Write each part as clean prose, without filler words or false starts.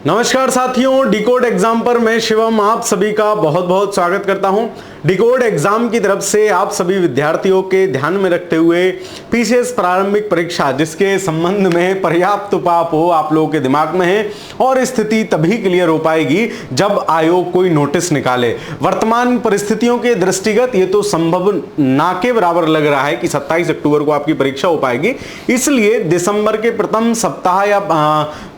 नमस्कार साथियों, decode exam पर मैं शिवम आप सभी का बहुत बहुत स्वागत करता हूं। डिकोड एग्जाम की तरफ से आप सभी विद्यार्थियों के ध्यान में रखते हुए पीसीएस प्रारंभिक परीक्षा जिसके संबंध में पर्याप्त उपाय हो आप लोगों के दिमाग में है और स्थिति तभी क्लियर हो पाएगी जब आयोग कोई नोटिस निकाले। वर्तमान परिस्थितियों के दृष्टिगत ये तो संभव ना के बराबर लग रहा है कि 27 अक्टूबर को आपकी परीक्षा हो पाएगी, इसलिए दिसंबर के प्रथम सप्ताह या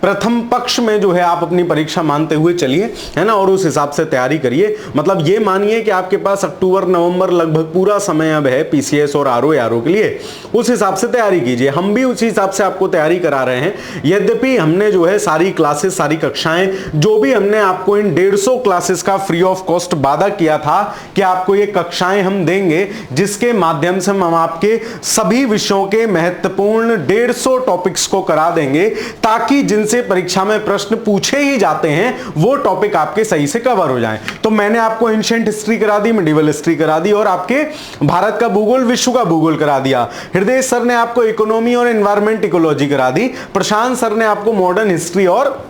प्रथम पक्ष में जो है आप अपनी परीक्षा मानते हुए चलिए, है ना, और उस हिसाब से तैयारी करिए। मतलब ये मानिए कि आपके पास अक्टूबर नवंबर लगभग पूरा समय अब है पीसीएस और आरओ के लिए, उस हिसाब से तैयारी कीजिए। हम भी उसी हिसाब से आपको तैयारी करा रहे हैं। यद्यपि हमने जो है सारी क्लासेस, सारी कक्षाएं जो भी हमने आपको इन 150 क्लासेस का फ्री ऑफ कॉस्ट वादा किया था कि आपको ये कक्षाएं हम देंगे जिसके माध्यम से हम आपके सभी विषयों के महत्वपूर्ण 150 टॉपिक्स को करा देंगे, ताकि जिनसे परीक्षा में प्रश्न पूछे ही जाते हैं वो टॉपिक आपके सही से कवर हो जाएं। तो मैंने आपको एंशिएंट हिस्ट्री करा दी, मिडिवल हिस्ट्री करा दी और आपके भारत का भूगोल, विश्व का भूगोल करा दिया। हृदय सर ने आपको इकोनॉमी और एनवायरमेंट इकोलॉजी करा दी। प्रशांत सर ने आपको मॉडर्न हिस्ट्री और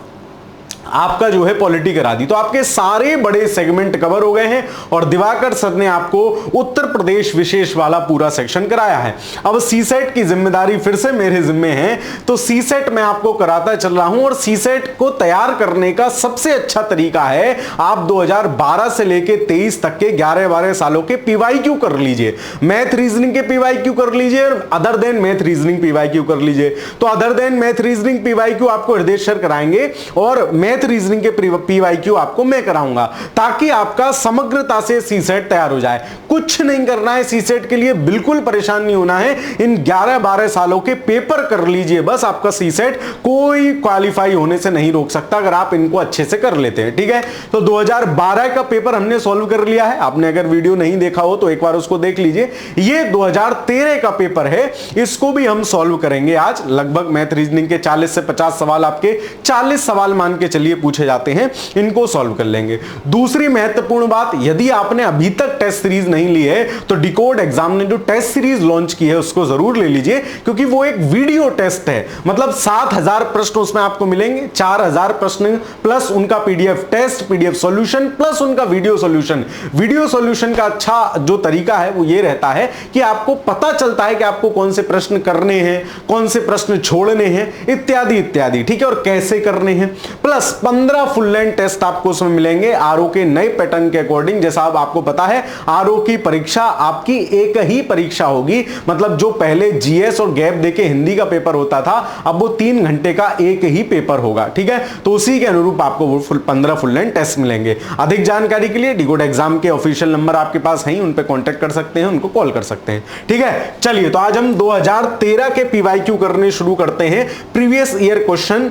आपका जो है पॉलिटी करा दी। तो आपके सारे बड़े सेगमेंट कवर हो गए हैं और दिवाकर सर ने आपको उत्तर प्रदेश विशेष वाला पूरा सेक्शन कराया है। अब सीसेट की जिम्मेदारी फिर से मेरे जिम्मे है, तो सीसेट मैं आपको कराता चल रहा हूं और सीसेट को तैयार करने का सबसे अच्छा तरीका है आप 2012 से लेके 23 तक के 11-12 सालों के पीवाईक्यू कर लीजिए। मैथ रीजनिंग के पीवाईक्यू कर लीजिए और other than math reasoning PYQ कर लीजिए। तो other than math reasoning PYQ आपको हृदय सर कराएंगे और मैथ रीजनिंग के पीवाईक्यू आपको मैं कराऊंगा, ताकि आपका समग्रता से सीसेट तैयार हो जाए। कुछ नहीं करना है सीसेट के लिए, बिल्कुल परेशान नहीं होना है। इन 11-12 सालों के पेपर कर लीजिए बस, आपका सीसेट कोई क्वालिफाई होने से नहीं रोक सकता अगर आप इनको अच्छे से कर लेते हैं। ठीक है, तो 2012 का पेपर हमने सॉल्व कर लिया है। आपने अगर वीडियो नहीं देखा हो तो एक बार उसको देख लीजिए। ये 2013 का पेपर है, इसको भी हम सॉल्व करेंगे आज। लगभग मैथ रीजनिंग के 40 से 50 सवाल, आपके 40 सवाल मान के चलिए पूछे जाते हैं, इनको सॉल्व कर लेंगे। दूसरी महत्वपूर्ण बात, यदि आपने अभी तक टेस्ट सीरीज नहीं ली है तो डिकोड एग्जाम ने जो टेस्ट सीरीज लॉन्च की है उसको जरूर ले लीजिए, क्योंकि वो एक वीडियो टेस्ट है। मतलब 7000 प्रश्न उसमें आपको मिलेंगे, 4000 प्रश्न प्लस उनका PDF test, PDF solution plus उनका वीडियो सॉल्यूशन। वीडियो सॉल्यूशन का अच्छा जो तरीका है वो ये रहता है कि आपको पता चलता है कि आपको कौन से प्रश्न करने हैं, कौन से प्रश्न छोड़ने हैं, इत्यादि इत्यादि। ठीक है, और कैसे करने हैं। प्लस 15 फुल लेंथ टेस्ट आपको उसमें मिलेंगे आरओ के नए पैटर्न के अकॉर्डिंग। जैसा अब आपको पता है आरओ की परीक्षा आपकी एक ही परीक्षा होगी, मतलब जो पहले जीएस और गैप देके हिंदी का पेपर होता था अब वो 3 घंटे का एक ही पेपर होगा। ठीक है, तो उसी के अनुरूप आपको वो 15 फुल लेंथ टेस्ट मिलेंगे। अधिक जानकारी के लिए डिकोड एग्जाम के ऑफिशियल नंबर आपके पास हैं, उन पे कांटेक्ट कर सकते हैं, उनको कॉल कर सकते हैं। ठीक है, चलिए तो आज हम 2013 के पीवाईक्यू करने शुरू करते हैं। प्रीवियस ईयर क्वेश्चन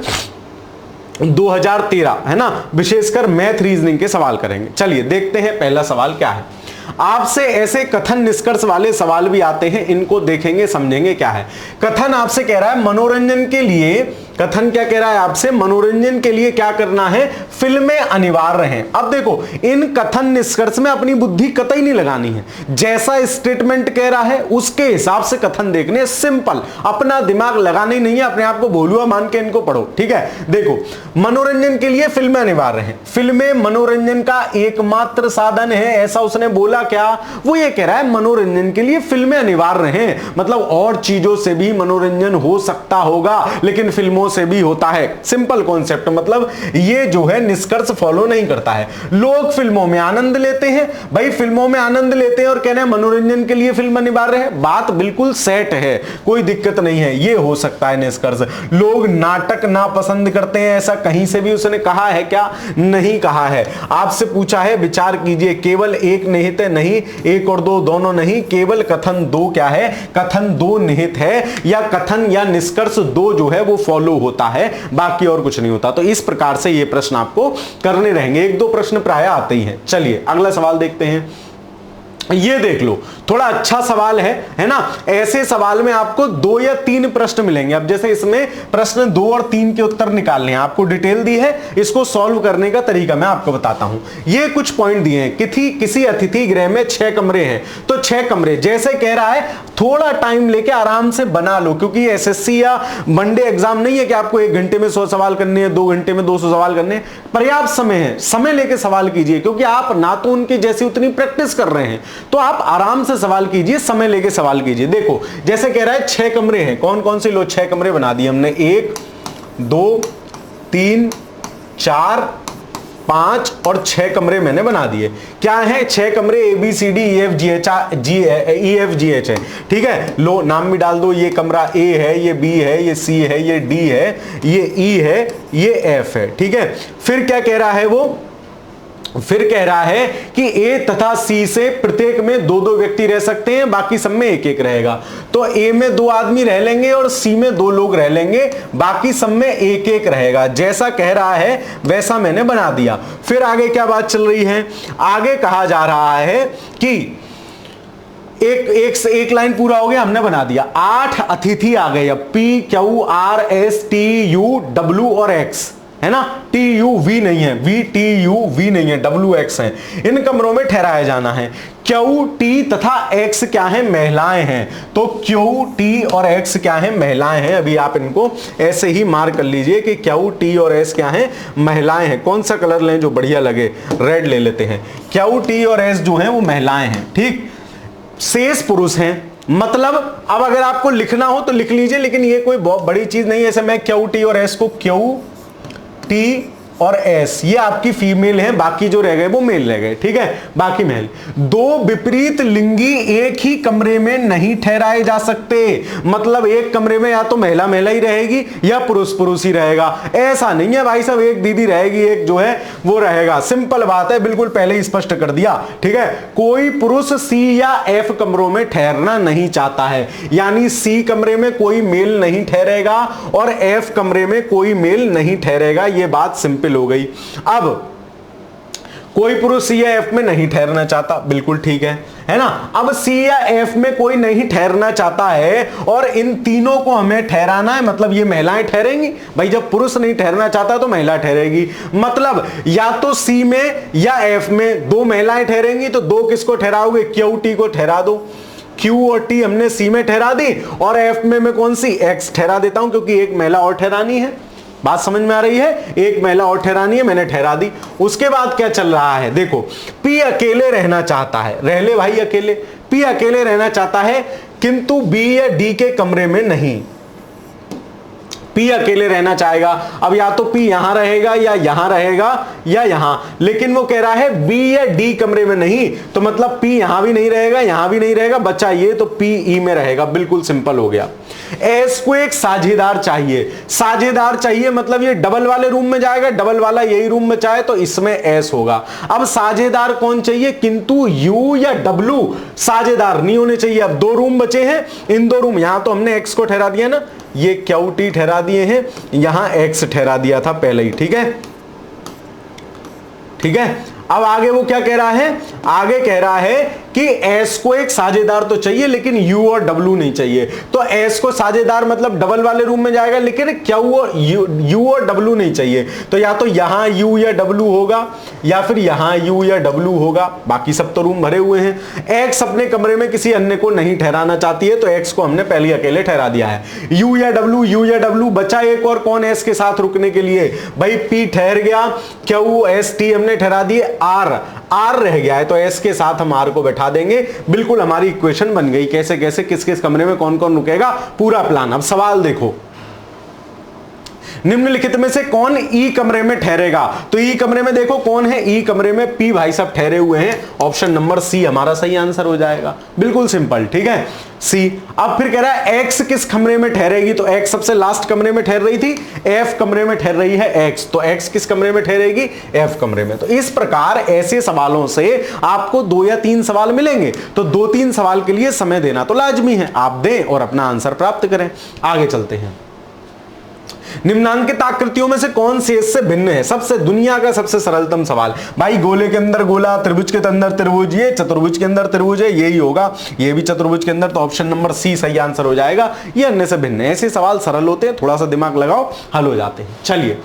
2013 है ना, विशेषकर मैथ रीजनिंग के सवाल करेंगे। चलिए देखते हैं पहला सवाल क्या है। आपसे ऐसे कथन निष्कर्ष वाले सवाल भी आते हैं, इनको देखेंगे समझेंगे क्या है। कथन आपसे कह रहा है मनोरंजन के लिए, कथन क्या कह रहा है आपसे, मनोरंजन के लिए क्या करना है, फिल्में अनिवार्य हैं। अब देखो इन कथन निष्कर्ष में अपनी बुद्धि कतई नहीं लगानी है, जैसा स्टेटमेंट कह रहा है उसके हिसाब से कथन देखने, सिंपल, अपना दिमाग लगाना ही नहीं है, अपने आप को भोलुआ मान के इनको पढ़ो। ठीक है, देखो मनोरंजन के लिए फिल्में अनिवार्य हैं, फिल्में मनोरंजन का एकमात्र साधन है, ऐसा उसने बोला क्या, वो ये कह रहा है मनोरंजन के लिए फिल्में अनिवार्य हैं। मतलब और चीजों से भी मनोरंजन हो सकता होगा लेकिन फिल्मों से भी होता है। सिंपल कॉन्सेप्ट, मतलब ये जो है निष्कर्ष फॉलो नहीं करता है। लोग फिल्मों में आनंद लेते हैं, भाई फिल्मों में आनंद लेते हैं और कहना है मनोरंजन के लिए फिल्म अनिवार्य है, बात बिल्कुल सेट है, कोई दिक्कत नहीं है, ये हो सकता है निष्कर्ष। लोग नाटक ना पसंद करते हैं, ऐसा कहीं से भी उसने कहा है क्या, नहीं कहा है। आपसे पूछा है विचार कीजिए, केवल एक निहित है, नहीं एक और दो दोनों नहीं, केवल कथन दो क्या है, कथन दो निहित है, या कथन या निष्कर्ष दो जो है वो फॉलो होता है, बाकी और कुछ नहीं होता। तो इस प्रकार से ये प्रश्न आपको करने रहेंगे, 1-2 प्रश्न प्राय आते ही हैं। चलिए अगला सवाल देखते हैं। ये देख लो, थोड़ा अच्छा सवाल है ना। ऐसे सवाल में आपको 2 या 3 प्रश्न मिलेंगे। अब जैसे इसमें प्रश्न 2 और 3 के उत्तर निकालने हैं, आपको डिटेल दी है, इसको सॉल्व करने का तरीका मैं आपको बताता हूं। ये कुछ पॉइंट दिए हैं कि किसी अतिथि गृह में 6 कमरे हैं, तो 6 कमरे जैसे कह रहा है थोड़ा टाइम लेके आराम से बना लो, क्योंकि एसएससी या वनडे एग्जाम नहीं है कि आपको 1 घंटे में 100 सवाल करने हैं, 2 घंटे में 200 सवाल करने हैं। पर्याप्त समय है, समय लेके सवाल कीजिए, क्योंकि आप ना तो उनकी जैसी उतनी प्रैक्टिस कर रहे हैं, तो आप आराम से सवाल कीजिए, समय लेके सवाल कीजिए। देखो जैसे कह रहा है 6 कमरे हैं, कौन कौन से लो 6 कमरे बना दिए हमने, 1 2 3 4 5 और 6 कमरे मैंने बना दिए। क्या है 6 कमरे, ABCDEFGH है, ठीक है। लो नाम भी डाल दो, ये कमरा A है, ये B है, ये C है, ये D है, ये E है, ये F है, ठीक है। फिर क्या कह रहा है वो, फिर कह रहा है कि A तथा C से प्रत्येक में 2-2 व्यक्ति रह सकते हैं, बाकी सब में 1-1 रहेगा। तो A में 2 आदमी रह लेंगे और C में 2 लोग रह लेंगे, बाकी सब में 1-1 रहेगा। जैसा कह रहा है वैसा मैंने बना दिया। फिर आगे क्या बात चल रही है, आगे कहा जा रहा है कि एक लाइन पूरा हो गया, हमने बना दिया। 8 अतिथि आ गए, अब P Q R S T U W और X है ना, TUV नहीं है, VTUV नहीं है, WX है। इन कमरों में ठहराया जाना है। Q T तथा X क्या है, महिलाएं हैं, तो Q T और X क्या है, महिलाएं हैं। अभी आप इनको ऐसे ही मार्क कर लीजिए कि Q T और S क्या है, महिलाएं हैं। कौन सा कलर लें जो बढ़िया लगे, रेड ले लेते हैं। Q T और S जो है वो महिलाएं हैं, ठीक। शेष पुरुष हैं, मतलब अब अगर आपको लिखना हो तो लिख लीजिए, लेकिन ये कोई बहुत बड़ी चीज नहीं है। ऐसे मैं Q T और S को Q T और S ये आपकी फीमेल है, बाकी जो रह गए वो मेल रह गए, ठीक है, बाकी मेल। 2 विपरीत लिंगी एक ही कमरे में नहीं ठहराए जा सकते, मतलब एक कमरे में या तो महिला महिला ही रहेगी या पुरुष पुरुष ही रहेगा। ऐसा नहीं है भाई साहब एक दीदी रहेगी, एक जो है वो रहेगा। सिंपल बात है, बिल्कुल पहले ही स्पष्ट कर दिया, ठीक है। कोई पुरुष C या F कमरों में ठहरना नहीं चाहता है, यानी C कमरे में कोई मेल नहीं ठहरेगा और F कमरे में कोई मेल नहीं ठहरेगा। ये बात सिंपल हो गई। अब कोई पुरुष C या F में नहीं ठहरना चाहता, बिल्कुल ठीक है ना। अब C या F में कोई नहीं ठहरना चाहता है और इन तीनों को हमें ठहराना है, मतलब ये महिलाएं ठहरेंगी। भाई जब पुरुष नहीं ठहरना चाहता तो महिला ठहरेगी, मतलब या तो C में या F में 2 महिलाएं ठहरेंगी, तो 2 किसको ठहराओगे, Q T को ठहरा दो। Q और T हमने C में ठहरा दी और F में मैं कौन सी, X ठहरा देता हूं, क्योंकि एक महिला और ठहरानी है। बात समझ में आ रही है, एक महिला और ठहरानी है, मैंने ठहरा दी। उसके बाद क्या चल रहा है, देखो P अकेले रहना चाहता है, रह ले भाई अकेले, P अकेले रहना चाहता है, किंतु B या D के कमरे में नहीं। P अकेले रहना चाहेगा, अब या तो P यहां रहेगा या यहां रहेगा या यहां, लेकिन वो कह रहा है B या D कमरे में नहीं, तो मतलब P यहां भी नहीं रहेगा, यहां भी नहीं रहेगा, बच्चा ये तो P E में रहेगा। बिल्कुल सिंपल हो गया। S को एक साझेदार चाहिए, साझेदार चाहिए मतलब ये डबल वाले रूम में जाएगा, डबल वाला यही रूम में चाहे तो इसमें S होगा। अब साझेदार कौन चाहिए, किंतु U या W साझेदार नहीं होने चाहिए। अब 2 रूम बचे हैं, इन 2 रूम, यहां तो हमने X को ठहरा दिया ना, ये Q T ठहरा दिए हैं, यहां X ठहरा दिया था पहले ही, ठीक है, ठीक है। अब आगे वो क्या कह रहा है, आगे कह रहा है कि S को एक साझेदार तो चाहिए लेकिन U और W नहीं चाहिए। तो S को साझेदार मतलब डबल वाले रूम में जाएगा, लेकिन Q और U और W नहीं चाहिए, तो या तो यहां U या W होगा या फिर यहां U या W होगा, बाकी सब तो रूम भरे हुए हैं। X अपने कमरे में किसी अन्य को नहीं ठहराना चाहती है, तो X को हमने पहले अकेले ठहरा दिया है। U या W बचा एक और कौन है S के साथ रुकने के लिए, भाई P ठहर गया, Q S T हमने ठहरा दिए, R रह गया है, तो S के साथ हम R को बैठा देंगे। बिल्कुल हमारी इक्वेशन बन गई, कैसे कैसे किस किस कमरे में कौन कौन रुकेगा, पूरा प्लान। अब सवाल देखो, निम्नलिखित में से कौन ई कमरे में ठहरेगा, तो ई कमरे में देखो कौन है, ई कमरे में पी भाई साहब ठहरे हुए हैं, ऑप्शन नंबर सी हमारा सही आंसर हो जाएगा, बिल्कुल सिंपल, ठीक है सी। अब फिर कह रहा है एक्स किस कमरे में ठहरेगी, तो एक्स सबसे लास्ट कमरे में ठहर रही थी, एफ कमरे में ठहर रही है एक्स, तो एक्स किस कमरे में ठहरेगी, एफ कमरे में। तो इस प्रकार ऐसे सवालों से आपको 2 या 3 सवाल मिलेंगे, तो 2-3 सवाल के लिए समय देना तो लाजमी है, आप दें और अपना आंसर प्राप्त करें। आगे चलते हैं, निम्नांकित आकृतियों में से कौन शेष से भिन्न है? सबसे दुनिया का सबसे सरलतम सवाल भाई। गोले के अंदर गोला, त्रिभुज के अंदर त्रिभुज, ये चतुर्भुज के अंदर त्रिभुज है, यही होगा, ये भी चतुर्भुज के अंदर, तो ऑप्शन नंबर सी सही आंसर हो जाएगा। ये अन्य से भिन्न है। ऐसे सवाल सरल होते हैं, थोड़ा सा दिमाग लगाओ, हल हो जाते हैं। चलिए,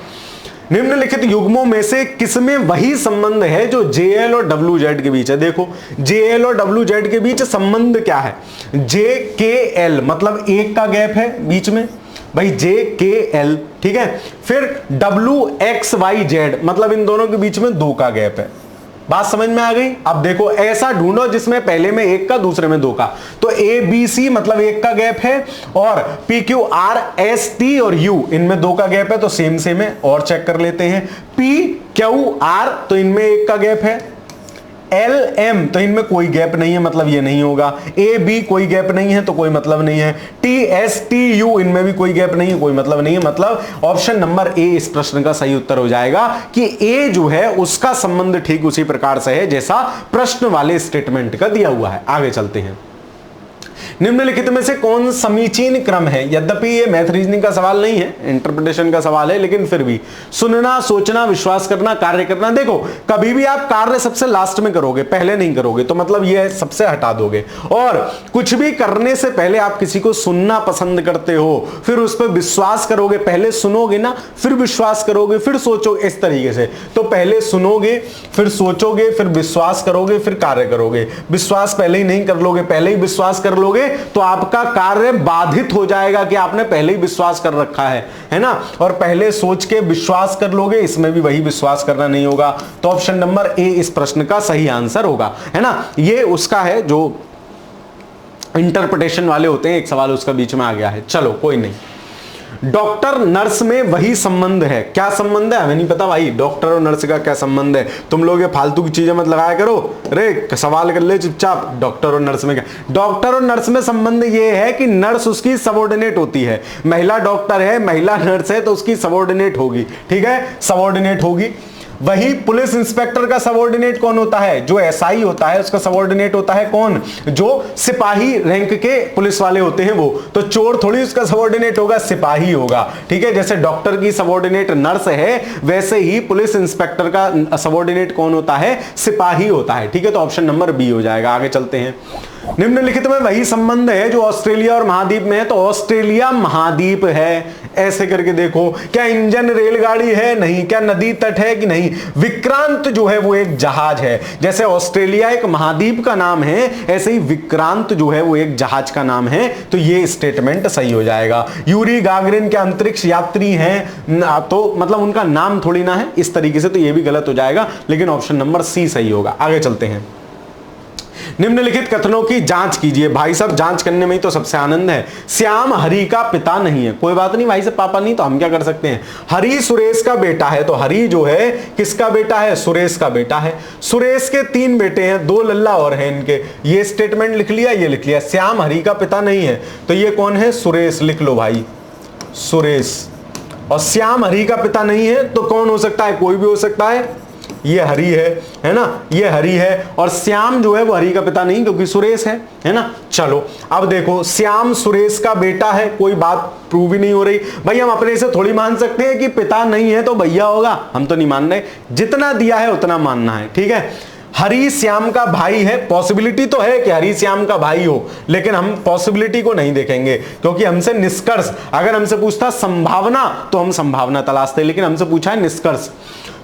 निम्नलिखित युग्मों में से किसमें वही संबंध है जो JL और WZ के बीच है? देखो, JL और WZ के बीच संबंध क्या है? JKL मतलब एक का गैप है बीच में भाई, JKL, ठीक है। फिर WXYZ मतलब इन दोनों के बीच में 2 का गैप है। बात समझ में आ गई? अब देखो, ऐसा ढूंढो जिसमें पहले में 1 का, दूसरे में 2 का। तो ABC मतलब 1 का गैप है, और PQRST और U इनमें 2 का गैप है, तो सेम सेम है। और चेक कर लेते हैं, PQR तो इनमें 1 का गैप है, LM तो इनमें कोई गैप नहीं है, मतलब ये नहीं होगा। AB कोई गैप नहीं है, तो कोई मतलब नहीं है। TSTU इनमें भी कोई गैप नहीं है, कोई मतलब नहीं है। मतलब ऑप्शन नंबर ए इस प्रश्न का सही उत्तर हो जाएगा कि A जो है उसका संबंध ठीक उसी प्रकार से है जैसा प्रश्न वाले स्टेटमेंट का दिया हुआ है। आगे चलते हैं। निम्नलिखित में से कौन समीचीन क्रम है? यद्यपि ये मैथ रीजनिंग का सवाल नहीं है, इंटरप्रिटेशन का सवाल है, लेकिन फिर भी सुनना, सोचना, विश्वास करना, कार्य करना। देखो, कभी भी आप कार्य सबसे लास्ट में करोगे, पहले नहीं करोगे, तो मतलब ये सबसे हटा दोगे। और कुछ भी करने से पहले आप किसी को सुनना पसंद करते हो, फिर उस पर विश्वास करोगे। पहले सुनोगे ना, फिर विश्वास करोगे, फिर सोचोगे, इस तरीके से। तो पहले सुनोगे, फिर सोचोगे, फिर विश्वास करोगे, फिर कार्य करोगे। विश्वास पहले ही नहीं कर लोगे, पहले ही विश्वास कर लोगे तो आपका कार्य बाधित हो जाएगा कि आपने पहले ही विश्वास कर रखा है ना। और पहले सोच के विश्वास कर लोगे, इसमें भी वही विश्वास करना नहीं होगा। तो ऑप्शन नंबर ए इस प्रश्न का सही आंसर होगा, है ना। ये उसका है जो इंटरप्रिटेशन वाले होते हैं, एक सवाल उसका बीच में आ गया है। चलो कोई नहीं। डॉक्टर नर्स में वही संबंध है। क्या संबंध है? हमें नहीं पता भाई, डॉक्टर और नर्स का क्या संबंध है। तुम लोग ये फालतू की चीजें मत लगाया करो। अरे सवाल कर ले चुपचाप, डॉक्टर और नर्स में क्या? डॉक्टर और नर्स में संबंध ये है कि नर्स उसकी सबऑर्डिनेट होती है। महिला डॉक्टर है, महिला नर्स है, तो उसकी सबऑर्डिनेट होगी, ठीक है, सबऑर्डिनेट होगी। वही पुलिस इंस्पेक्टर का सबऑर्डिनेट कौन होता है? जो SI होता है उसका सबऑर्डिनेट होता है कौन? जो सिपाही रैंक के पुलिस वाले होते हैं वो। तो चोर थोड़ी उसका सबऑर्डिनेट होगा, सिपाही होगा, ठीक है। जैसे डॉक्टर की सबऑर्डिनेट नर्स है, वैसे ही पुलिस इंस्पेक्टर का सबऑर्डिनेट कौन होता है? सिपाही होता है, ठीक है। तो ऑप्शन नंबर बी हो जाएगा। आगे चलते हैं। निम्नलिखित में वही संबंध है जो ऑस्ट्रेलिया और महाद्वीप में है। तो ऑस्ट्रेलिया महाद्वीप है, ऐसे करके देखो। क्या इंजन रेलगाड़ी है? नहीं। क्या नदी तट है? कि नहीं। विक्रांत जो है वो एक जहाज है। जैसे ऑस्ट्रेलिया एक महाद्वीप का नाम है, ऐसे ही विक्रांत जो है वो एक जहाज का नाम है। तो ये स्टेटमेंट सही हो जाएगा। यूरी गागरिन के अंतरिक्ष यात्री हैं, तो मतलब उनका नाम थोड़ी ना है, इस तरीके से तो ये भी गलत हो जाएगा, लेकिन ऑप्शन नंबर सी सही होगा। आगे चलते हैं। निम्नलिखित कथनों की जांच कीजिए। भाई साहब, जांच करने में ही तो सबसे आनंद है। श्याम हरि का पिता नहीं है। कोई बात नहीं भाई साहब, पापा नहीं तो हम क्या कर सकते हैं। हरि सुरेश का बेटा है, तो हरि जो है किसका बेटा है? सुरेश का बेटा है। सुरेश के 3 बेटे हैं, 2 लल्ला और हैं इनके। ये स्टेटमेंट लिख लिया, ये लिख लिया। श्याम हरि का पिता नहीं है, तो ये कौन है? सुरेश। लिख लो भाई, सुरेश। और श्याम हरि का पिता नहीं है तो कौन हो सकता है? कोई भी हो सकता है। ये हरि है ना, ये हरि है। और श्याम जो है वो हरि का पिता नहीं, क्योंकि सुरेश है ना। चलो अब देखो, श्याम सुरेश का बेटा है, कोई बात प्रूव ही नहीं हो रही भाई। हम अपने से थोड़ी मान सकते हैं कि पिता नहीं है तो भैया होगा, हम तो नहीं मान रहे। जितना दिया है उतना मानना है, ठीक है। हरि श्याम का भाई है, पॉसिबिलिटी तो है कि हरि श्याम का भाई हो, लेकिन हम पॉसिबिलिटी को नहीं देखेंगे, क्योंकि हमसे निष्कर्ष, अगर हमसे पूछता संभावना तो हम संभावना तलाशते, लेकिन हमसे पूछा है निष्कर्ष।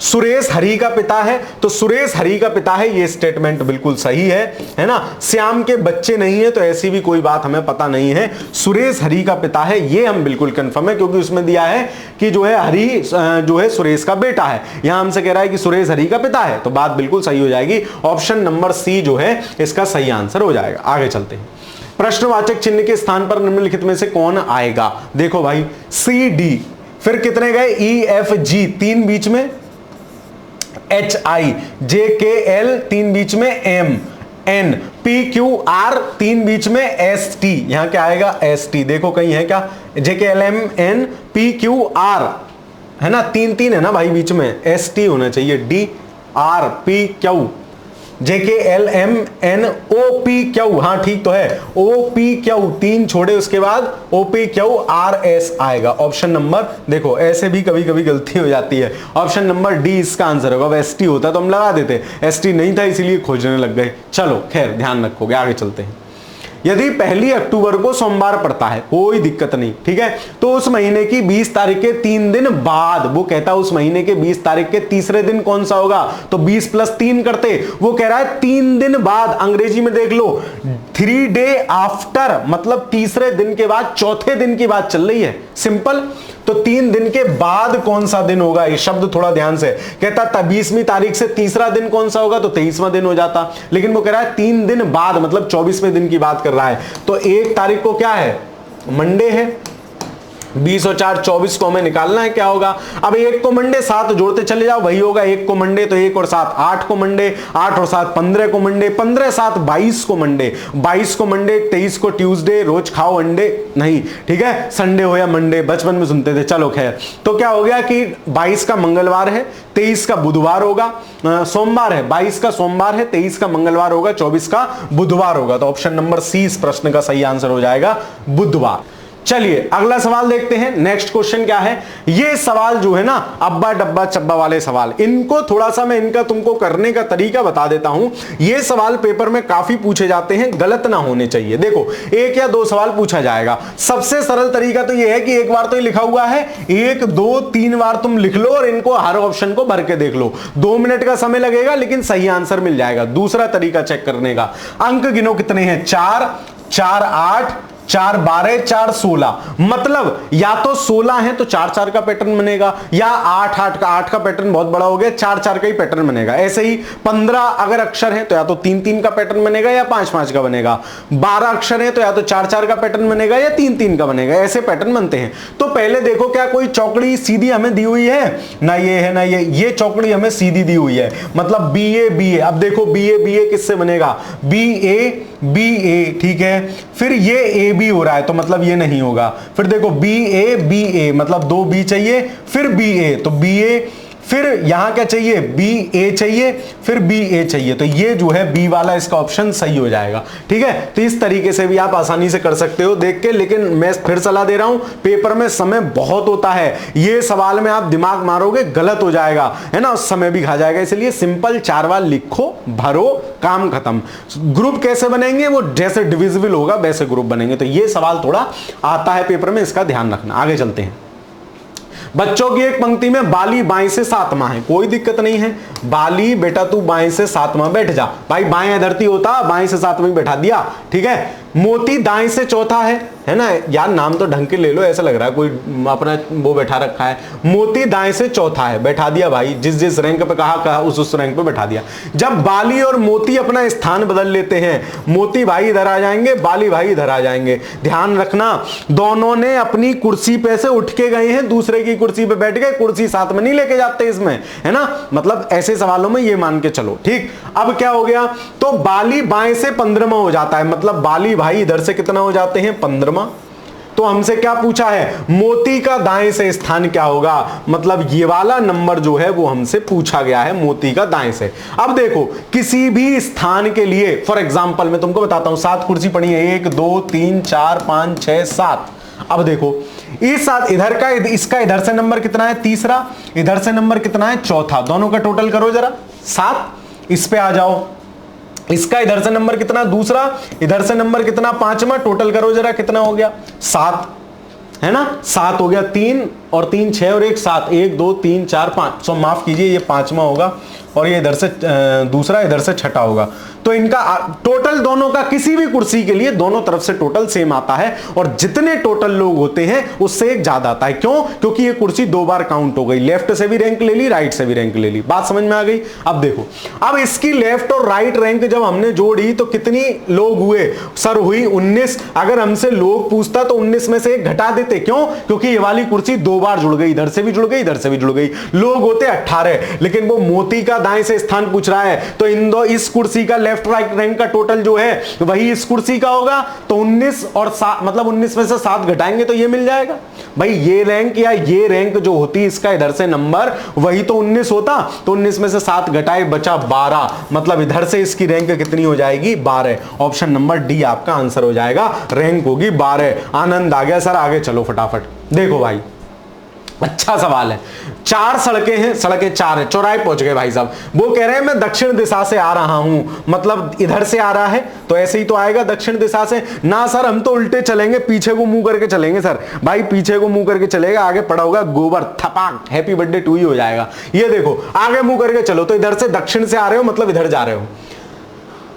सुरेश हरि का पिता है, तो सुरेश हरि का पिता है, ये स्टेटमेंट बिल्कुल सही है ना। श्याम के बच्चे नहीं है, तो ऐसी भी कोई बात हमें पता नहीं है। सुरेश हरि का पिता है, ये हम बिल्कुल कंफर्म है, क्योंकि उसमें दिया है कि जो है हरि जो है सुरेश का बेटा है। यहां हमसे कह रहा है कि सुरेश हरि का पिता है, तो बात बिल्कुल सही हो जाएगी। ऑप्शन नंबर सी जो है इसका सही आंसर हो जाएगा। आगे चलते हैं। प्रश्नवाचक चिन्ह के स्थान पर निम्नलिखित में से कौन आएगा? देखो भाई, CD, फिर कितने गए? EFG, 3 बीच में HI, JKL 3 बीच में M, N, PQR 3 बीच में ST। यहां क्या आएगा? ST। देखो कहीं है क्या? JKL, M, N, PQR है ना, 3 है ना भाई बीच में, ST होना चाहिए। D, R, P, Q, JKLMNOPQ, हाँ ठीक तो है, OPQ 3 छोड़े उसके बाद OPQRS आएगा। ऑप्शन नंबर, देखो ऐसे भी कभी कभी गलती हो जाती है, ऑप्शन नंबर डी इसका आंसर होगा। अब ST होता तो हम लगा देते, ST नहीं था इसीलिए खोजने लग गए। चलो खैर ध्यान रखोगे, आगे चलते हैं। यदि 1 अक्टूबर को सोमवार पड़ता है, कोई दिक्कत नहीं, ठीक है, तो उस महीने की 20 तारीख के 3 दिन बाद, वो कहता है उस महीने के 20 तारीख के तीसरे दिन कौन सा होगा, तो 20 + 3 करते, वो कह रहा है 3 दिन बाद, अंग्रेजी में देख लो 3 डे आफ्टर, मतलब तीसरे दिन के बाद, चौथे दिन की बात चल रही है, सिंपल। तो 3 दिन के बाद कौन सा दिन होगा, ये शब्द थोड़ा ध्यान से, कहता 20वीं तारीख से तीसरा दिन कौन सा होगा, तो 23वां दिन हो जाता, लेकिन वो कह रहा है 3 दिन बाद, मतलब 24वें दिन की बात कर रहा है। तो 1 तारीख को क्या है, मंडे है, 20 और 4 24 को हमें निकालना है, क्या होगा, अब 1 को मंडे, 7 जोड़ते चले जाओ, वही होगा 1 को मंडे, तो 1 और 7 8 को मंडे, 8 और 7 15 को मंडे, 15 7 22 को मंडे, 22 को मंडे, 23 को ट्यूसडे, रोज खाओ अंडे नहीं, ठीक है, संडे हो या मंडे, बचपन में सुनते थे। चलो खैर, तो क्या हो गया कि 22 का मंगलवार है, 23 का बुधवार होगा, सोमवार है, 22 का सोमवार है, 23 का मंगलवार होगा, 24 का बुधवार होगा। तो ऑप्शन नंबर सी इस प्रश्न का सही आंसर हो जाएगा, बुधवार। चलिए अगला सवाल देखते हैं। नेक्स्ट क्वेश्चन क्या है, ये सवाल जो है ना अब्बा डब्बा चब्बा वाले सवाल, इनको थोड़ा सा मैं इनका तुमको करने का तरीका बता देता हूं। ये सवाल पेपर में काफी पूछे जाते हैं, गलत ना होने चाहिए। देखो 1 या 2 सवाल पूछा जाएगा। सबसे सरल तरीका तो ये है कि एक बार तो ये लिखा हुआ है, 1 2 3 बार तुम लिख लो और इनको हर ऑप्शन को भर के देख लो। 2 मिनट का समय लगेगा लेकिन सही आंसर मिल जाएगा। दूसरा तरीका चेक करने का, अंक गिनो कितने हैं, 4 4 8 4 12 4 16, मतलब या तो 16 है तो 4 4 का पैटर्न बनेगा, या 8 8 का पैटर्न बहुत बड़ा हो गया, 4 4 का ही पैटर्न बनेगा। ऐसे ही 15 अगर अक्षर है तो या तो 3 3 का पैटर्न बनेगा या 5 5 का बनेगा। 12 अक्षर है तो या तो 4 4 का पैटर्न बनेगा या 3 3 का बनेगा। ऐसे पैटर्न बनते हैं। तो पहले देखो क्या कोई चौकड़ी सीधी हमें दी हुई है, ना ये है ना ये चौकड़ी हमें सीधी दी हुई है, मतलब BA BA। अब देखो BA किससे बनेगा, BA BA, ठीक है, फिर ये AB हो रहा है तो मतलब ये नहीं होगा। फिर देखो BA BA, मतलब 2 B चाहिए, फिर BA, तो BA, फिर यहां क्या चाहिए, BA चाहिए, फिर BA चाहिए, तो ये जो है B वाला इसका ऑप्शन सही हो जाएगा। ठीक है, तो इस तरीके से भी आप आसानी से कर सकते हो देख के, लेकिन मैं फिर सलाह दे रहा हूं, पेपर में समय बहुत होता है, ये सवाल में आप दिमाग मारोगे गलत हो जाएगा, है ना, उस समय भी खा जाएगा। इसलिए सिंपल 4 बार लिखो, भरो, काम खत्म। ग्रुप कैसे बनेंगे, वो जैसे डिविजिबल होगा वैसे ग्रुप बनेंगे। तो ये सवाल थोड़ा आता है पेपर में, इसका ध्यान रखना। आगे चलते हैं। बच्चों की एक पंक्ति में बाली बाएं से 7वां है, कोई दिक्कत नहीं है। बाली बेटा तू बाएं से 7वां बैठ जा, भाई बाएं धरती होता, बाएं से 7वां बैठा दिया, ठीक है। मोती दाएं से चौथा है ना, यार नाम तो ढंग के ले लो, ऐसा लग रहा है कोई अपना वो बैठा रखा है। मोती दाएं से चौथा है, बैठा दिया भाई, जिस जिस रैंक पे कहा उस रैंक पे बैठा दिया। जब बाली और मोती अपना स्थान बदल लेते हैं, मोती भाई इधर आ जाएंगे, बाली भाई इधर आ जाएंगे। ध्यान रखना, दोनों ने अपनी कुर्सी पे से उठ के गए हैं, दूसरे की कुर्सी पे बैठ गए, कुर्सी साथ में नहीं लेके जाते इसमें, है ना, मतलब ऐसे सवालों में ये मान के चलो। ठीक, अब क्या हो गया, तो बाली बाएं से 15वां हो जाता है, मतलब बाली भाई इधर से कितना हो जाते हैं, 15वां। तो हमसे क्या पूछा है, मोती का दाएं से स्थान क्या होगा, मतलब ये वाला नंबर जो है वो हमसे पूछा गया है, मोती का दाएं से। अब देखो किसी भी स्थान के लिए, फॉर एग्जांपल मैं तुमको बताता हूं, 7 कुर्सी पड़ी है, 1 2 3 4 5 6 7। अब देखो इस साथ इधर का, इसका इधर से नंबर कितना है, तीसरा, इधर से नंबर कितना है, चौथा, दोनों का टोटल करो जरा 7। इस पे आ जाओ, इसका इधर से नंबर कितना, दूसरा, इधर से नंबर कितना, 5वां, टोटल करो जरा कितना हो गया, 7, है ना, 7 हो गया। 3 और 3 6 और 1 7, 1 2 3 4 5, सो माफ कीजिए ये 5वां होगा, और ये इधर से दूसरा, इधर से छठा होगा। तो इनका टोटल दोनों का किसी भी कुर्सी के लिए दोनों तरफ से टोटल सेम आता है, और जितने टोटल लोग होते हैं उससे एक ज्यादा आता है। क्यों, क्योंकि ये कुर्सी 2 बार काउंट हो गई, लेफ्ट से भी रैंक ले ली, राइट से भी रैंक ले ली। बात समझ में आ गई। अब देखो, अब इसकी लेफ्ट और राइट रैंक जब हमने जोड़ी तो कितनी लोग हुए, सर हुई 19। अगर हमसे लोग पूछता तो 19 में से एक घटा देते, क्यों, क्योंकि ये वाली कुर्सी 2 बार जुड़ गई, इधर से भी जुड़ गई, इधर से भी जुड़ गई। लोग होते 18, लेकिन वो मोती का दाएं से स्थान पूछ रहा है, तो इस कुर्सी का लेफ्ट राइट रैंक का टोटल जो है वही इस कुर्सी का होगा। तो 19 और 7 मतलब 19 में से 7 घटाएंगे तो ये मिल जाएगा। भाई ये रैंक या ये रैंक जो होती इसका इधर से नंबर वही तो 19 होता, तो 19 में से 7 घटाए बचा 12, मतलब इधर से इसकी रैंक कितनी हो जाएगी 12। ऑप्शन नंबर डी आपका आंसर हो जाएगा, रैंक होगी 12। आनंद आ गया सर, आगे चलो फटाफट। देखो भाई अच्छा सवाल है, 4 सड़कें हैं, सड़कें 4 है, चौराहे पहुंच गए भाई साहब। वो कह रहे हैं मैं दक्षिण दिशा से आ रहा हूं, मतलब इधर से आ रहा है तो ऐसे ही तो आएगा दक्षिण दिशा से ना सर, हम तो उल्टे चलेंगे, पीछे को मुंह करके चलेंगे सर। भाई पीछे को मुंह करके चलेगा, आगे पड़ा होगा गोबर, थपाक हैप्पी बर्थडे टू ही हो जाएगा। ये देखो आगे मुंह करके चलो, तो इधर से दक्षिण से आ रहे हो मतलब इधर जा रहे हो,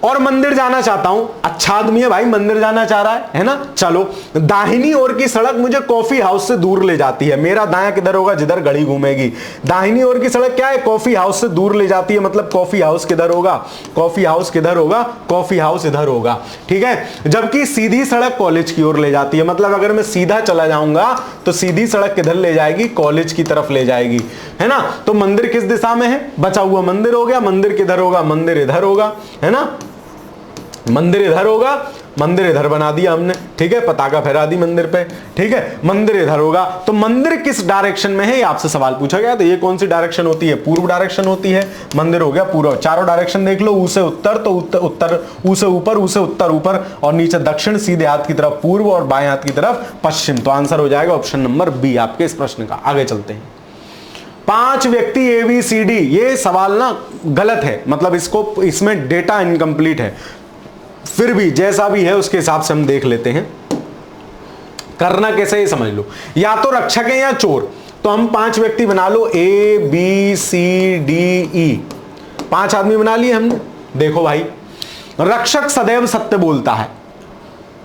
और मंदिर जाना चाहता हूं। अच्छा आदमी है भाई, मंदिर जाना चाह रहा है ना। चलो दाहिनी ओर की सड़क मुझे कॉफी हाउस से दूर ले जाती है, मेरा दायां किधर होगा जिधर घड़ी घूमेगी। दाहिनी ओर की सड़क क्या है, कॉफी हाउस से दूर ले जाती है, मतलब कॉफी हाउस किधर होगा, कॉफी हाउस किधर होगा, कॉफी हाउस इधर होगा, ठीक है। जबकि सीधी सड़क कॉलेज की ओर ले जाती है, मतलब अगर मैं सीधा चला जाऊंगा तो सीधी सड़क किधर ले जाएगी, कॉलेज की तरफ ले जाएगी, है ना। तो मंदिर किस दिशा में है, बचा हुआ मंदिर हो गया, मंदिर किधर होगा, मंदिर इधर होगा, है ना। मंदिर इधर होगा, मंदिर इधर बना दिया हमने, ठीक है, पताका फहरा दी मंदिर पे, ठीक है। मंदिर इधर होगा, तो मंदिर किस डायरेक्शन में है ये आपसे सवाल पूछा गया, तो ये कौन सी डायरेक्शन होती है, पूर्व डायरेक्शन होती है। मंदिर हो गया पूर्व, चारों डायरेक्शन देख लो, ऊ से उत्तर तो उत्तर, ऊ से ऊपर, ऊ से उत्तर ऊपर, और नीचे दक्षिण, सीधे हाथ की तरफ पूर्व और बाएं हाथ की तरफ पश्चिम। तो आंसर हो जाएगा ऑप्शन नंबर बी आपके इस प्रश्न का। आगे चलते हैं। 5 व्यक्ति ABCD, ये सवाल ना गलत है, मतलब इसमें डेटा इनकम्प्लीट है, फिर भी जैसा भी है उसके हिसाब से हम देख लेते हैं। करना कैसे ये समझ लो, या तो रक्षक है या चोर, तो हम 5 व्यक्ति बना लो, ABCDE, 5 आदमी बना लिए हमने। देखो भाई रक्षक सदैव सत्य बोलता है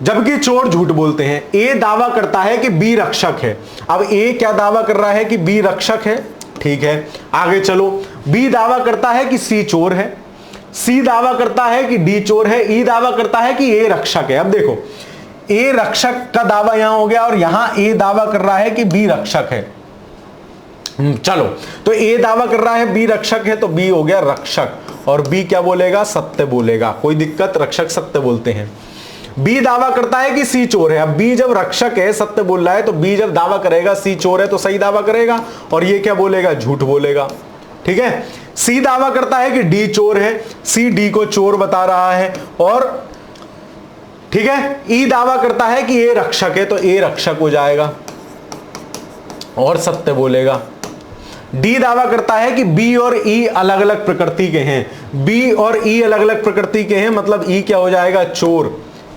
जबकि चोर झूठ बोलते हैं। A दावा करता है कि B रक्षक है। अब A क्या दावा कर रहा है कि B रक्षक है, ठीक है। आगे चलो, B दावा करता है कि C चोर है, C दावा करता है कि D चोर है, E दावा करता है कि A रक्षक है। अब देखो A रक्षक का दावा यहां हो गया और यहां A दावा कर रहा है कि B रक्षक है। चलो तो A दावा कर रहा है B रक्षक है, तो B हो गया रक्षक, और B क्या बोलेगा, सत्य बोलेगा, कोई दिक्कत, रक्षक सत्य बोलते हैं। B दावा करता है कि C चोर है। अब B जब रक्षक है, सत्य बोल रहा है, तो B जब दावा करेगा C चोर है तो सही दावा करेगा, और ये क्या बोलेगा, झूठ बोलेगा, ठीक है। C दावा करता है कि D चोर है, C D को चोर बता रहा है, और ठीक है। E दावा करता है कि A रक्षक है, तो A रक्षक हो जाएगा और सत्य बोलेगा। D दावा करता है कि B और E अलग अलग प्रकृति के हैं, B और E अलग अलग प्रकृति के हैं, मतलब E क्या हो जाएगा, चोर,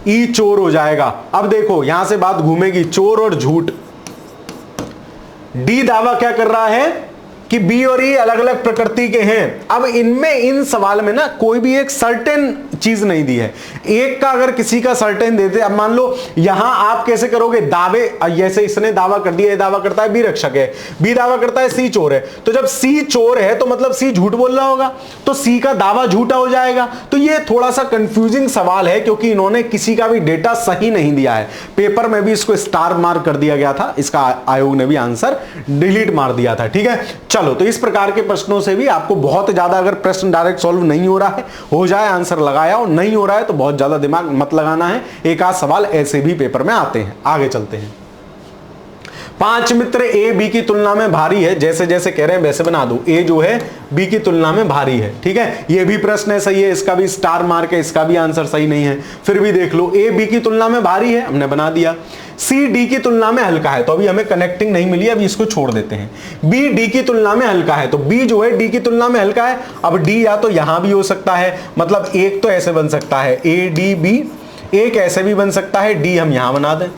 E चोर हो जाएगा। अब देखो यहां से बात घूमेगी, चोर और झूठ। D दावा क्या कर रहा है कि B और E अलग अलग प्रकृति के हैं। अब इनमें, इन सवाल में ना कोई भी एक सर्टेन चीज नहीं दी है, एक का अगर किसी का सर्टेन देते, अब मान लो यहां आप कैसे करोगे दावे, जैसे इसने दावा कर दिया, ये दावा करता है B रक्षक है, B दावा करता है C चोर है, तो जब C चोर है तो मतलब C झूठ बोल रहा होगा, तो C का दावा झूठा हो जाएगा। तो ये थोड़ा सा कंफ्यूजिंग सवाल है क्योंकि इन्होंने किसी का भी डेटा सही नहीं दिया है। पेपर में भी इसको स्टार मार्क कर दिया गया था, इसका आयोग ने भी आंसर डिलीट मार दिया था, ठीक है। चलो तो इस प्रकार के प्रश्नों से भी आपको बहुत ज्यादा, अगर प्रश्न डायरेक्ट सॉल्व नहीं हो रहा है, हो जाए आंसर लगाया, और नहीं हो रहा है तो बहुत ज्यादा दिमाग मत लगाना है, एक आध सवाल ऐसे भी पेपर में आते हैं। आगे चलते हैं। 5 मित्र A B की तुलना में भारी है, जैसे जैसे कह रहे हैं वैसे बना दो। A जो है B की तुलना में भारी है, ठीक है। ये भी प्रश्न है, सही है, इसका भी स्टार मार्क है, इसका भी आंसर सही नहीं है, फिर भी देख लो। A B की तुलना में भारी है, हमने बना दिया। C D की तुलना में हल्का है, तो अभी हमें कनेक्टिंग नहीं मिली, अभी इसको छोड़ देते हैं। B D की तुलना में हल्का है, तो B जो है D की तुलना में हल्का है। अब D या तो यहां भी हो सकता है, मतलब एक तो ऐसे बन सकता है ADB, एक ऐसे भी बन सकता है, D हम यहां बना दें,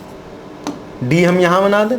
D हम यहां बना दें।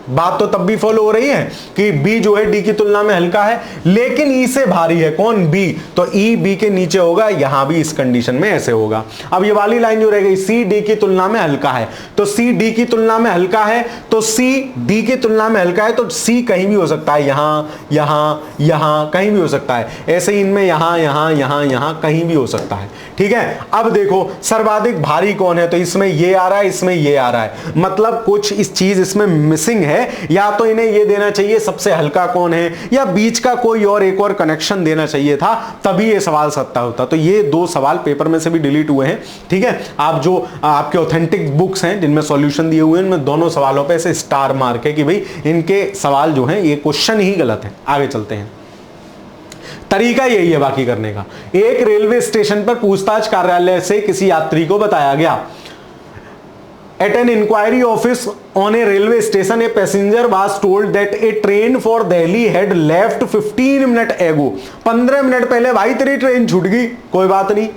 बात तो तब भी फॉलो हो रही है कि B जो है D की तुलना में हल्का है, लेकिन E से भारी है। कौन? B, तो E B के नीचे होगा, यहां भी इस कंडीशन में ऐसे होगा। अब ये वाली लाइन जो रह गई, C D की तुलना में हल्का है, तो C D की तुलना में हल्का है, तो C D की तुलना में हल्का है, तो C कहीं भी हो सकता है, यहां यहां यहां कहीं भी हो सकता है। ऐसे ही इनमें यहां यहां यहां यहां कहीं भी हो सकता है, ठीक है। अब देखो सर्वाधिक भारी कौन है, तो इसमें ये आ रहा है, इसमें ये आ रहा है, मतलब कुछ इस चीज इसमें मिसिंग है, है, या तो इन्हें ये देना चाहिए सबसे हल्का कौन है, या बीच का कोई और एक और कनेक्शन देना चाहिए था, तभी ये सवाल सत्ता होता। तो ये दो सवाल पेपर में से भी डिलीट हुए हैं, ठीक है। आप जो आपके ऑथेंटिक बुक्स हैं जिनमें सॉल्यूशन दिए हुए हैं, इनमें दोनों सवालों पे ऐसे स्टार मार्क है कि भाई इनके सवाल जो हैं ये क्वेश्चन ही गलत है। आगे चलते हैं। तरीका यही है बाकी करने का। एक रेलवे स्टेशन पर पूछताछ कार्यालय से किसी यात्री को बताया गया, at an inquiry office on a railway station a passenger was told that a train for Delhi had left 15 minute ago. 15 minute पहले भाई तेरी ट्रेन छूट गई, कोई बात नहीं।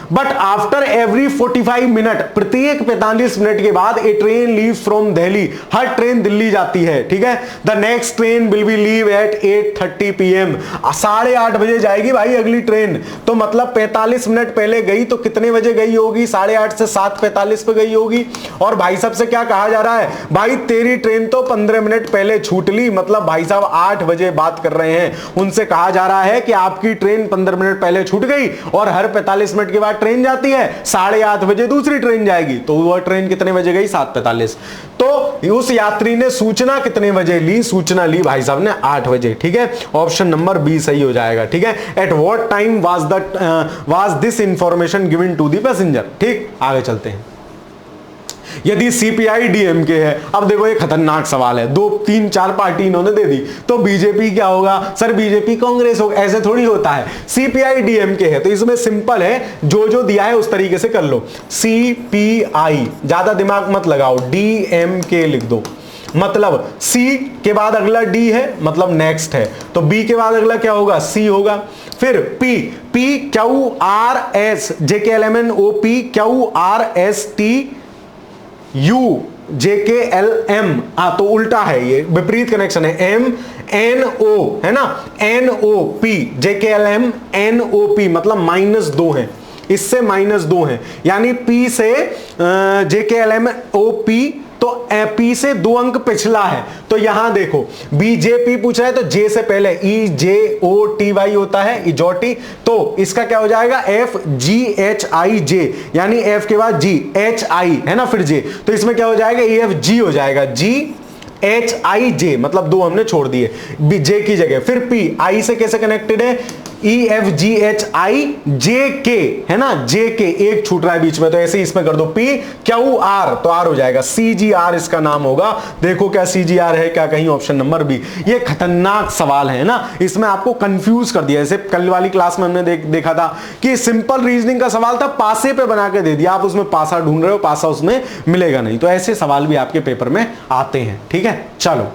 बट आफ्टर एवरी 45 मिनट, प्रत्येक 45 मिनट के बाद a train leaves from Delhi, हर ट्रेन दिल्ली जाती है, ठीक है। The next train will be leave at 8:30 PM, 8:30 बजे जाएगी भाई अगली ट्रेन। तो मतलब 45 मिनट पहले गई तो कितने बजे गई होगी? 8:30 से 7:45 पे गई होगी। और भाई साहब से क्या कहा जा रहा है? भाई तेरी ट्रेन तो 15 मिनट पहले छूट ली, मतलब भाई साहब 8 बजे बात कर रहे हैं। उनसे कहा जा रहा है कि आपकी ट्रेन 15 मिनट पहले छूट गई और हर 45 मिनट के बाद ट्रेन जाती है, 8:30 बजे दूसरी ट्रेन जाएगी। तो वह ट्रेन कितने बजे गई? 7:45। तो उस यात्री ने सूचना कितने बजे ली? सूचना ली भाई साहब ने 8 बजे, ठीक है। ऑप्शन नंबर बी सही हो जाएगा, ठीक है। At what time was this information given to the passenger, ठीक। आगे चलते हैं। यदि सीपीआई डीएमके है, अब देखो ये खतरनाक सवाल है, 2 3 4 पार्टी इन्होंने दे दी, तो बीजेपी क्या होगा? सर बीजेपी कांग्रेस होगा, ऐसे थोड़ी होता है। सीपीआई डीएमके है तो इसमें सिंपल है, जो जो दिया है उस तरीके से कर लो। सीपीआई, ज्यादा दिमाग मत लगाओ, डीएमके लिख दो। मतलब सी के बाद अगला डी है, मतलब नेक्स्ट है, तो बी के बाद अगला क्या होगा? सी होगा। फिर P, P Q R S, JKLMN OP Q R S T U JKLM, तो उल्टा है, ये विपरीत कनेक्शन है। MNO है ना, NOP, JKLM NOP मतलब -2 है, इससे -2 है, यानी P से JKLM OP, तो P से 2 अंक पिछला है। तो यहां देखो बीजेपी पूछा है तो J से पहले EJOTY होता है, इजोटी, तो इसका क्या हो जाएगा? FGHIJ, यानी F के बाद G, HI है ना, फिर J, तो इसमें क्या हो जाएगा? EFG हो जाएगा, GHIJ, मतलब 2 हमने छोड़ दिए J की जगह। फिर P, I से कैसे कनेक्टेड है? EFGHIJK है ना, JK एक छूट रहा है बीच में, तो ऐसे इसमें कर दो PQR, तो R हो जाएगा, CGR इसका नाम होगा। देखो क्या CGR है क्या? कहीं ऑप्शन नंबर बी। ये खतरनाक सवाल है ना, इसमें आपको कंफ्यूज कर दिया। जैसे कल वाली क्लास में हमने देखा था कि सिंपल रीजनिंग का सवाल था, पासे पे बना के दे दिया, आप उसमें पासा ढूंढ रहे हो, पासा उसमें मिलेगा नहीं। तो ऐसे सवाल भी आपके पेपर में आते हैं, ठीक है। चलो,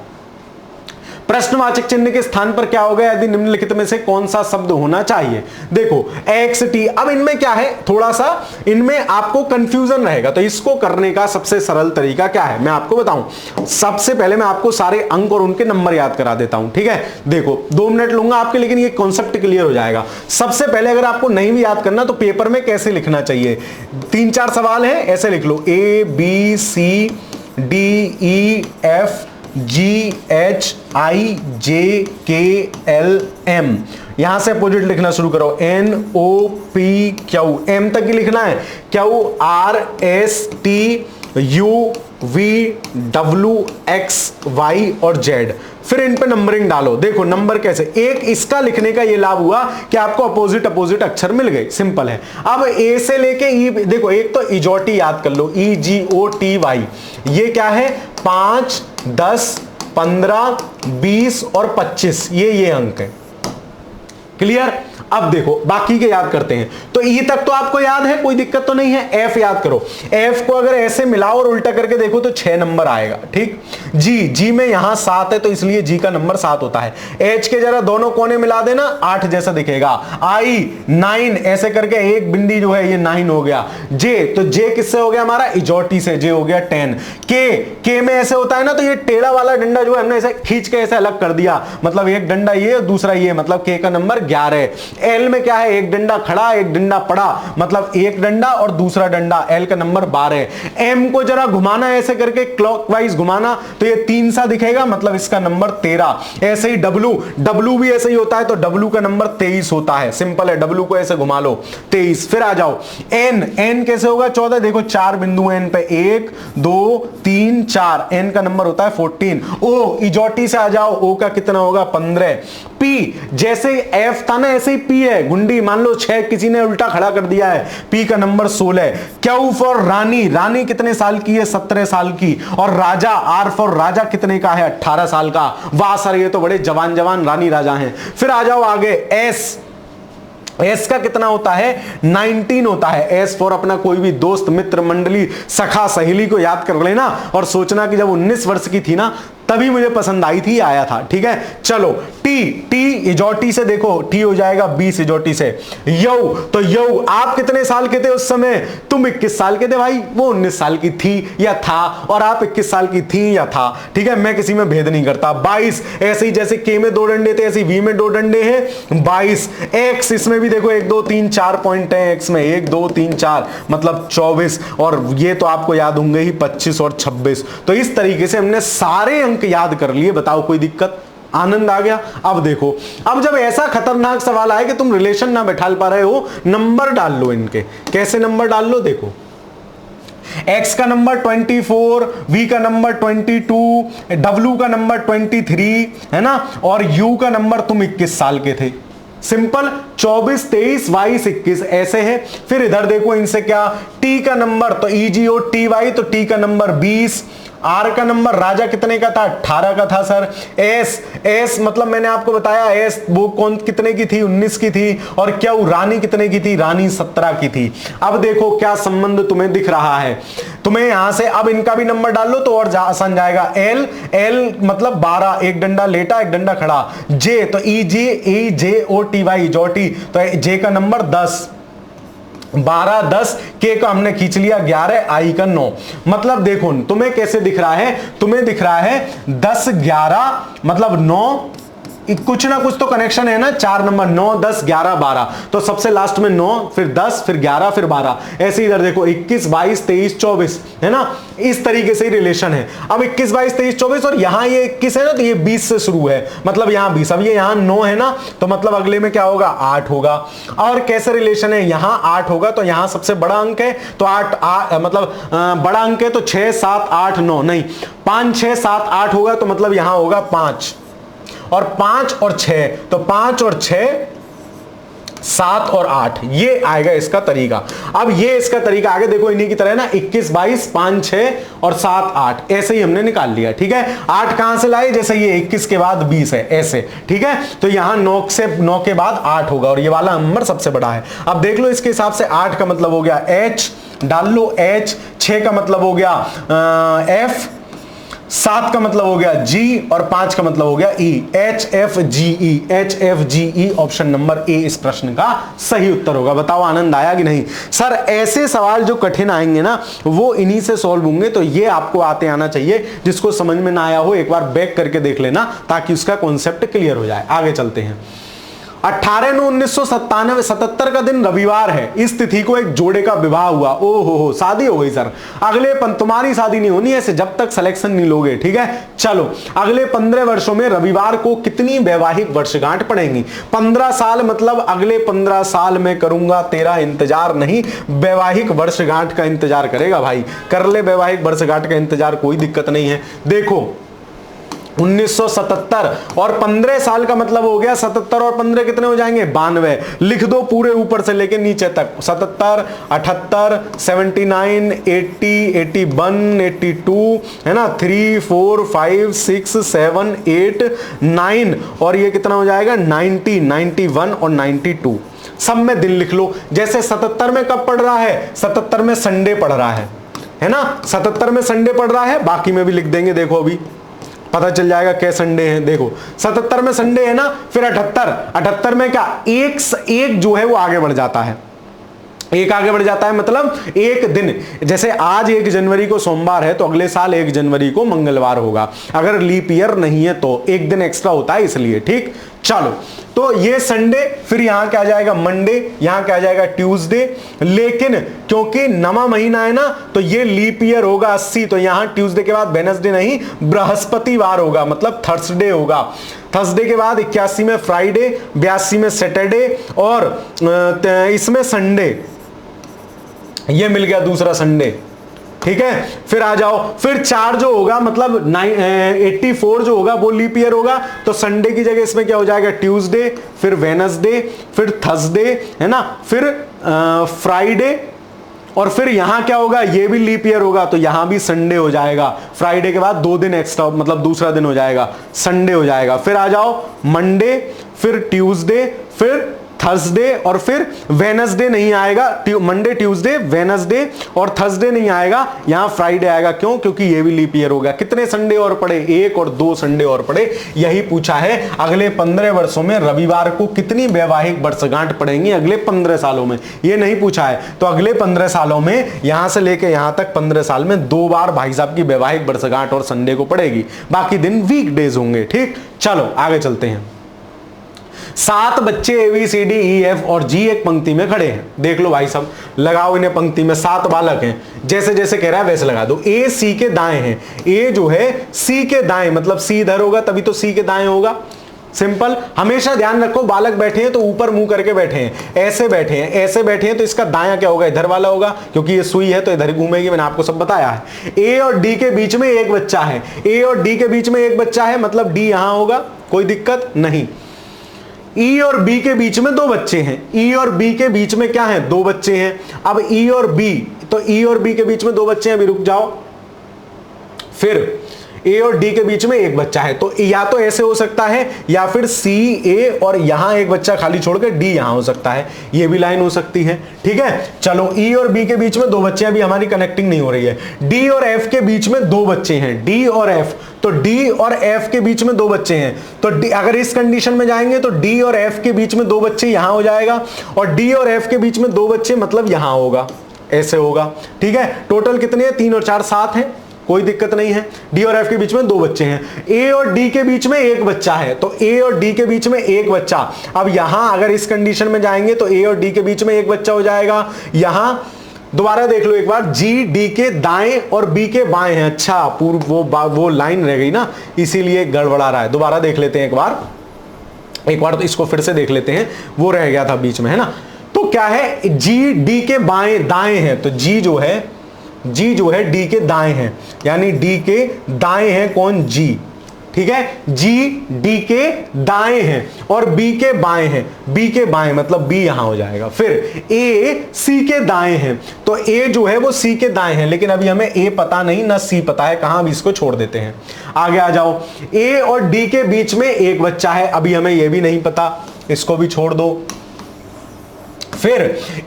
प्रश्नवाचक चिन्ह के स्थान पर क्या होगा यदि निम्नलिखित में से कौन सा शब्द होना चाहिए? देखो XT, अब इनमें क्या है, थोड़ा सा इनमें आपको कंफ्यूजन रहेगा, तो इसको करने का सबसे सरल तरीका क्या है मैं आपको बताऊं। सबसे पहले मैं आपको सारे अंक और उनके नंबर याद करा देता हूं, ठीक है। देखो 2 मिनट लूंगा आपके, लेकिन ये कॉन्सेप्ट क्लियर हो जाएगा। सबसे पहले अगर आपको नहीं भी याद करना तो पेपर में कैसे लिखना चाहिए, 3-4 सवाल है, ऐसे लिख लो ABCDEF GHIJKLM, यहां से अपोजिट लिखना शुरू करो, NOPQ, M तक ही लिखना है, QRSTUVWXY और Z। फिर इन पे नंबरिंग डालो। देखो नंबर कैसे, एक इसका लिखने का ये लाभ हुआ कि आपको अपोजिट अक्षर मिल गए, सिंपल है। अब ए से लेके ई, देखो एक तो इजोटी याद कर लो, EGOTY, ये क्या है? 5, 10, 15, 20 और 25, ये अंक है, क्लियर। अब देखो बाकी के याद करते हैं। तो ई तक तो आपको याद है, कोई दिक्कत तो नहीं है। एफ याद करो, एफ को अगर ऐसे मिलाओ और उल्टा करके देखो तो 6 नंबर आएगा, ठीक। जी में यहां 7 है तो इसलिए जी का नंबर 7 होता है। एच के जरा दोनों कोने मिला देना, 8 जैसा दिखेगा। आई 9, ऐसे करके एक बिंदी जो है ये 9 हो गया। जे, तो जे किससे हो गया हमारा? इजोटी से, जे हो गया 10। के में ऐसे होता है ना, तो ये टेढ़ा वाला डंडा जो है हमने ऐसे खींच के ऐसे अलग कर दिया, मतलब एक डंडा ये दूसरा ये, मतलब के का नंबर 11। एल में क्या है, एक डंडा खड़ा एक डंडा पड़ा, मतलब एक डंडा और दूसरा डंडा, एल का नंबर 12। एम को जरा घुमाना ऐसे करके क्लॉकवाइज घुमाना तो ये 3 सा दिखेगा, मतलब इसका नंबर 13। ऐसे ही डब्लू भी ऐसे ही होता है, तो डब्लू का नंबर 23 होता है। सिंपल है, डब्लू को ऐसे घुमा लो 23। फिर आ जाओ एन कैसे होगा 14, देखो 4 बिंदु एन पे, 1 2 3 4, एन का नंबर होता है 14। ओ इजोटी से आ जाओ, ओ का कितना होगा 15। पी जैसे एफ था ना ऐसे ही पी है, गुंडी मान लो 6 किसी ने उल्टा खड़ा कर दिया है, पी का नंबर 16। क्यू फॉर रानी, रानी कितने साल की है 17 साल की। और राजा, आर फॉर राजा कितने का है 18 साल का। वाह सर ये तो बड़े जवान जवान रानी राजा हैं। फिर आ जाओ आगे एस का कितना होता है 19 होता है। एस फॉर अपना कोई भी दोस्त मित्र मंडली सखा सहेली को याद कर लेना और सोचना कि जब 19 वर्ष की थी ना तभी मुझे पसंद आई थी, आया था। ठीक है चलो टी इजोटी से देखो, टी हो जाएगा 20 इजोटी से। यऊ तो यऊ आप कितने साल के थे उस समय, तुम 21 साल के थे भाई, वो 19 साल की थी या था, और आप 21 साल की थी या था। ठीक है मैं किसी में भेद नहीं करता। 22 ऐसे ही जैसे के में 2 डंडे थे ऐसे वी में 2 डंडे हैं 22। एक्स इसमें भी देखो 1 2 3 4 पॉइंट है, एक्स में 1 2 3 4 मतलब 24, और ये तो आपको याद होंगे ही 25 और 26। तो इस तरीके से हमने सारे अंक याद कर लिए। बताओ कोई दिक्कत, आनंद आ गया। अब देखो, अब जब ऐसा खतरनाक सवाल आए कि तुम रिलेशन ना बैठा पा रहे हो, नंबर डाल लो इनके। कैसे नंबर डाल लो, देखो x का नंबर 24, v का नंबर 22, w का नंबर 23 है ना, और u का नंबर तुम 21 साल के थे। सिंपल 24 23 22 21 ऐसे है। फिर इधर देखो इनसे क्या, t का नंबर तो EGO TY, तो t का नंबर 20, आर का नंबर राजा कितने का था 18 का था सर। एस मतलब मैंने आपको बताया एस वो कौन कितने की थी 19 की थी, और क्या रानी कितने की थी, रानी 17 की थी। अब देखो क्या संबंध तुम्हें दिख रहा है, तुम्हें यहां से अब इनका भी नंबर डाल लो तो और आसान जाएगा। एल मतलब 12, एक डंडा लेटा एक डंडा खड़ा। जे तो EJO TY तो जे का नंबर 10 12 10, के का हमने खींच लिया 11, आई का 9। मतलब देखो तुम्हें कैसे दिख रहा है, तुम्हें दिख रहा है 10 11 मतलब 9, कुछ ना कुछ तो कनेक्शन है ना, 4 नंबर 9 10 11 12, तो सबसे लास्ट में 9 फिर 10 फिर 11 फिर 12। ऐसे इधर देखो 21 22 23 24 है ना, इस तरीके से ही रिलेशन है। अब 21 22 23 24 और यहां ये 21 है ना, तो ये 20 से शुरू है, मतलब यहां 20। अब ये यहां 9 है ना, तो मतलब अगले में क्या होगा 8 होगा। और कैसे रिलेशन है, यहां 8 होगा तो यहां सबसे बड़ा अंक है तो 8 मतलब बड़ा अंक है तो 6 7 8 9 नहीं 5 6 7 8 होगा, तो मतलब यहां होगा 5 और 5 और 6, तो 5 और 6 7 और 8, ये आएगा इसका तरीका। अब ये इसका तरीका आगे देखो इन्हीं की तरह ना 21 22 5 6 और 7 8 ऐसे ही हमने निकाल लिया। ठीक है 8 कहां से लाए, जैसे ये 21 के बाद 20 है ऐसे। ठीक है तो यहां 9 के बाद 8 होगा और ये वाला नंबर सबसे बड़ा है। अब देख लो इसके हिसाब से 8 का मतलब हो गया H, डाल लो H, 6 का मतलब हो गया F, 7 का मतलब हो गया G और 5 का मतलब हो गया E। HFGE option number A इस प्रश्न का सही उत्तर होगा। बताओ आनंद आया कि नहीं। सर ऐसे सवाल जो कठिन आएंगे ना वो इन्हीं से सॉल्व होंगे, तो ये आपको आते आना चाहिए। जिसको समझ में ना आया हो एक बार बैक करके देख लेना ताकि उसका कॉन्सेप्ट क्लियर हो जाए। आगे चलते हैं। 18/9/1977 का दिन रविवार है। इस तिथि को एक जोड़े का विवाह हुआ। ओहो शादी हो गई सर। अगले तुम्हारी शादी नहीं होनी ऐसे जब तक सिलेक्शन नहीं लोगे। ठीक है चलो अगले 15 वर्षों में रविवार को कितनी वैवाहिक वर्षगांठ पड़ेंगी। 15 साल मतलब अगले 15 साल में करूंगा तेरा इंतजार नहीं, वैवाहिक वर्षगांठ का इंतजार करेगा भाई। कर ले वैवाहिक वर्षगांठ का इंतजार, कोई दिक्कत नहीं है। देखो 1977 और 15 साल का मतलब हो गया 77 और 15 कितने हो जाएंगे 92। लिख दो पूरे ऊपर से लेके नीचे तक 77 78 79 80 81 82 है ना 3 4 5 6 7 8 9 और ये कितना हो जाएगा 90 91 और 92। सब में दिन लिख लो। जैसे 77 में कब पढ़ रहा है, 77 में संडे पढ़ रहा है ना, 77 में संडे पढ़ रहा है। बाकी में भी लिख देंगे, देखो अभी पता चल जाएगा क्या संडे है। देखो 77 में संडे है ना, फिर 78 में क्या एक जो है वो आगे बढ़ जाता है, एक आगे बढ़ जाता है मतलब एक दिन। जैसे आज 1 जनवरी को सोमवार है तो अगले साल 1 जनवरी को मंगलवार होगा। अगर लीप ईयर नहीं है तो एक दिन एक्स्ट्रा होता है इसलिए। ठीक चलो, तो ये संडे, फिर यहां क्या आ जाएगा मंडे, यहां क्या आ जाएगा ट्यूसडे, लेकिन क्योंकि नवा महीना है ना तो ये लीप ईयर होगा 80, तो यहां ट्यूसडे के बाद वेडनेसडे नहीं बृहस्पतिवार होगा, मतलब थर्सडे होगा। थर्सडे के बाद 81 में फ्राइडे, 82 में सैटरडे और इसमें संडे, ये मिल गया दूसरा संडे। ठीक है, फिर आ जाओ, फिर 4 जो होगा मतलब 84 जो होगा वो लीप ईयर होगा, तो संडे की जगह इसमें क्या हो जाएगा ट्यूसडे, फिर वेडनेसडे, फिर थर्सडे, है ना, फिर फ्राइडे, और फिर यहां क्या होगा, ये भी लीप ईयर होगा तो यहां भी संडे हो जाएगा। फ्राइडे के बाद 2 दिन एक्स्ट्रा, मतलब दूसरा दिन हो जाएगा, संडे हो जाएगा। फिर आ जाओ मंडे, फिर ट्यूसडे, फिर थर्सडे, और फिर वेडनेसडे नहीं आएगा, मंडे ट्यूसडे वेडनेसडे और थर्सडे नहीं आएगा, यहां फ्राइडे आएगा। क्यों? क्योंकि ये भी लीप ईयर होगा। कितने संडे और पड़े? 1 और 2 संडे और पड़े। यही पूछा है अगले 15 वर्षों में रविवार को कितनी वैवाहिक वर्षगांठ पड़ेंगी अगले 15 सालों में, ये नहीं पूछा है। तो अगले 15 सालों में यहां से लेके यहां तक 15 साल में 2 बार भाई साहब की वैवाहिक वर्षगांठ और संडे को पड़ेगी, बाकी दिन वीकडेज होंगे। ठीक, चलो आगे चलते हैं। 7 बच्चे ABCD EF और G एक पंक्ति में खड़े हैं। देख लो भाई साहब, लगाओ इन्हें पंक्ति में। 7 बालक हैं, जैसे जैसे कह रहा है वैसे लगा दो। A C के दाएं हैं, A जो है C के दाएं, मतलब C इधर होगा तभी तो C के दाएं होगा। सिंपल। हमेशा ध्यान रखो, बालक बैठे हैं तो ऊपर मुंह करके बैठे हैं, ऐसे बैठे हैं, ऐसे बैठे हैं, तो इसका दायां क्या होगा? इधर वाला होगा, क्योंकि ये सुई है तो इधर ही घूमेगी। मैंने आपको सब बताया है। A और D के बीच में एक बच्चा है, A और D के बीच में एक बच्चा है, मतलब D यहां होगा, कोई दिक्कत नहीं। E और B के बीच में 2 बच्चे हैं, E और B के बीच में क्या है? 2 बच्चे हैं। अब E और B, तो E और B के बीच में 2 बच्चे हैं, अभी रुक जाओ। फिर A और D के बीच में एक बच्चा है, तो या तो ऐसे हो सकता है, या फिर C A और यहां एक बच्चा खाली छोड़कर D यहां हो सकता है, ये भी लाइन हो सकती है। ठीक है, चलो E और B के बीच में 2 बच्चे हैं, अभी हमारी कनेक्टिंग नहीं हो रही है। D और F के बीच में 2 बच्चे हैं, D और F, तो D और F के बीच में 2 बच्चे हैं, तो अगर इस कंडीशन में जाएंगे तो D और F के बीच में 2 बच्चे यहां हो जाएगा, और D और F के बीच में 2 बच्चे मतलब यहां होगा, ऐसे होगा। ठीक है, टोटल कितने हैं? 3 और 4 7 हैं, कोई दिक्कत नहीं है। D और F के बीच में 2 बच्चे हैं। A और D के बीच में एक बच्चा है, तो A और D के बीच में एक बच्चा। अब यहां अगर इस कंडीशन में जाएंगे तो A और D के बीच में एक बच्चा हो जाएगा। यहां दोबारा देख लो एक बार, G D के दाएं और B के बाएं हैं। अच्छा, पूर्व वो लाइन रह गई ना, इसीलिए गड़बड़ा रहा है। दोबारा देख लेते हैं एक बार तो इसको फिर से देख लेते हैं, वो रह गया था बीच में, है ना। तो क्या है, G D के बाएं दाएं है, तो G जो है D के दाएं हैं, यानी D के दाएं हैं कौन? G। ठीक है, G D के दाएं हैं और B के बाएं हैं, B के बाएं मतलब B यहां हो जाएगा। फिर A C के दाएं हैं, तो A जो है वो C के दाएं हैं, लेकिन अभी हमें A पता नहीं ना C पता है, कहां भी इसको छोड़ देते हैं। आगे आ जाओ, A और D के बीच में एक बच्चा है, अभी हमें यह भी नहीं पता, इसको भी छोड़ दो। फिर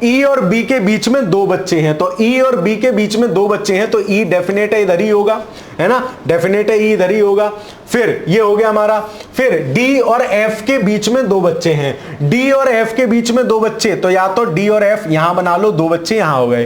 E और B के बीच में 2 बच्चे हैं, तो E और B के बीच में 2 बच्चे हैं, तो E डेफिनेट है इधर ही होगा, है ना, डेफिनेट है E इधर ही होगा। फिर ये हो गया हमारा। फिर D और F के बीच में 2 बच्चे हैं, D और F के बीच में 2 बच्चे, तो या तो D और F यहां बना लो, 2 बच्चे यहां हो गए।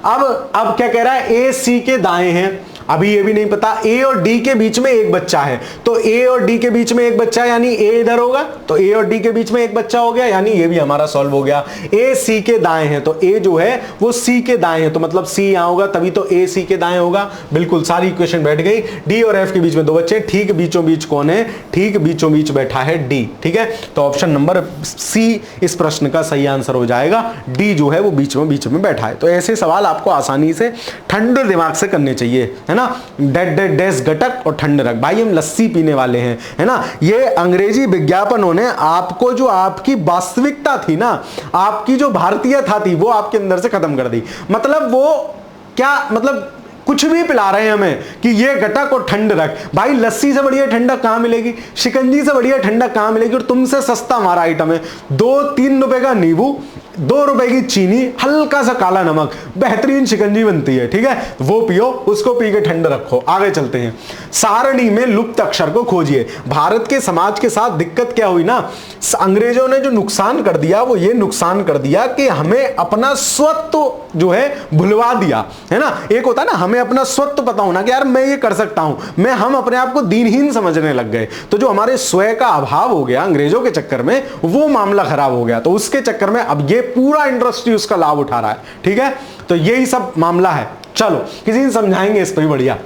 अब क्या कह रहा है? A C के दाएं हैं, अभी ये भी नहीं पता। A और D के बीच में एक बच्चा है, तो A और D के बीच में एक बच्चा यानी A इधर होगा, तो A और D के बीच में एक बच्चा हो गया, यानी ये भी हमारा सॉल्व हो गया। A C के दाएं है, तो A जो है वो C के दाएं है, तो मतलब C यहां होगा, तभी तो A C के दाएं होगा। बिल्कुल सारी इक्वेशन बैठ गई। D और F के बीच में 2 बच्चे, ठीक बीचों बीच कौन है? ठीक बीचों बीच बैठा है D। ठीक है, तो ऑप्शन नंबर C इस प्रश्न का सही आंसर हो जाएगा। D जो है वो बीच में बैठा है। तो ऐसे सवाल आपको आसानी से ठंडे दिमाग से करने चाहिए, है ना। डैश गटक और ठंड रख, भाई हम लस्सी पीने वाले हैं, है ना। ये अंग्रेजी विज्ञापनों ने आपको जो आपकी वास्तविकता थी ना, आपकी जो भारतीयता थी, वो आपके अंदर से खत्म कर दी। मतलब वो क्या, मतलब कुछ भी पिला रहे हैं हमें कि ये गटक और ठंड रख। भाई लस्सी से बढ़िया ठंडक कहां मिलेगी? शिकंजी से बढ़िया ठंडक कहां मिलेगी? और तुमसे सस्ता हमारा आइटम है, 2-3 रुपए का नींबू 2 रुपए की चीनी, हल्का सा काला नमक, बेहतरीन शिकंजी बनती है, ठीक है, वो पियो, उसको पी के ठंड रखो। आगे चलते हैं। सारणी में लुप्त अक्षर को खोजिए। भारत के समाज के साथ दिक्कत क्या हुई ना, अंग्रेजों ने जो नुकसान कर दिया वो ये नुकसान कर दिया कि हमें अपना स्वत्व जो है भुलवा दिया, है ना। एक होता है ना हमें अपना स्वत्व पता होना कि यार मैं ये कर सकता हूं, हम अपने आप को दीनहीन समझने लग गए। तो जो हमारे स्वयं का अभाव हो गया अंग्रेजों के चक्कर में, वो मामला खराब हो गया। तो उसके चक्कर में अब ये पूरा इंडस्ट्री उसका लाभ उठा रहा है, ठीक है। तो यही सब मामला है। चलो किसी दिन समझाएंगे इस पर भी बढ़िया।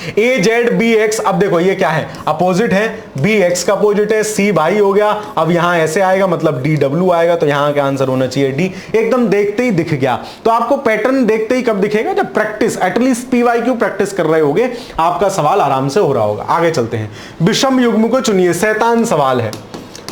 ए जेड बी एक्स, अब देखो ये क्या है, अपोजिट है, बी एक्स का अपोजिट है, सी वाई हो गया। अब यहां ऐसे आएगा मतलब डी डब्ल्यू आएगा, तो यहां का आंसर होना चाहिए डी। एकदम देखते ही दिख गया। तो आपको पैटर्न देखते ही कब दिखेगा, जब practice, at least P Y Q practice कर रहे होगे, आपका सवाल आराम से हो रहा होगा। आगे चलते हैं। विषम युग्म को चुनिए। शैतान सवाल है,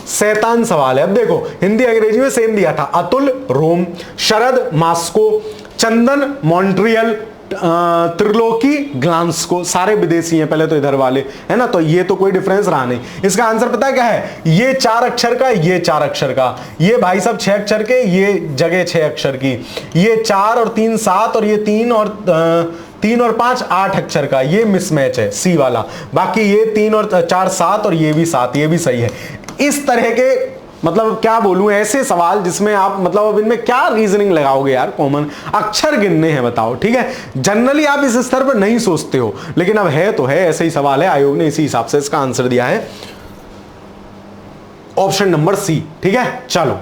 शैतान सवाल है। अब देखो हिंदी अंग्रेजी में सेम दिया था। अतुल रोम, शरद मास्को, चंदन मॉन्ट्रियल, त्रिलोकी ग्लांस्को, सारे विदेशी हैं पहले तो इधर वाले, है ना। तो ये तो कोई डिफरेंस रहा नहीं। इसका आंसर पता है क्या है, ये 4 अक्षर का, ये 4 अक्षर का, ये भाई साहब 6 अक्षर के, ये जगह 6 अक्षर की, ये 4 और 3 7 और ये 3 और 5 8 अक्षर का, ये मिसमैच है सी वाला। बाकी ये 3 और 4 7 और ये भी 7, ये भी सही है। इस तरह के मतलब क्या बोलूं, ऐसे सवाल जिसमें आप मतलब अब इनमें क्या रीजनिंग लगाओगे यार, कॉमन अक्षर गिनने हैं, बताओ, ठीक है। जनरली आप इस स्तर पर नहीं सोचते हो, लेकिन अब है तो है, ऐसे ही सवाल है, आयोग ने इसी हिसाब से इसका आंसर दिया है, ऑप्शन नंबर सी, ठीक है। चलो,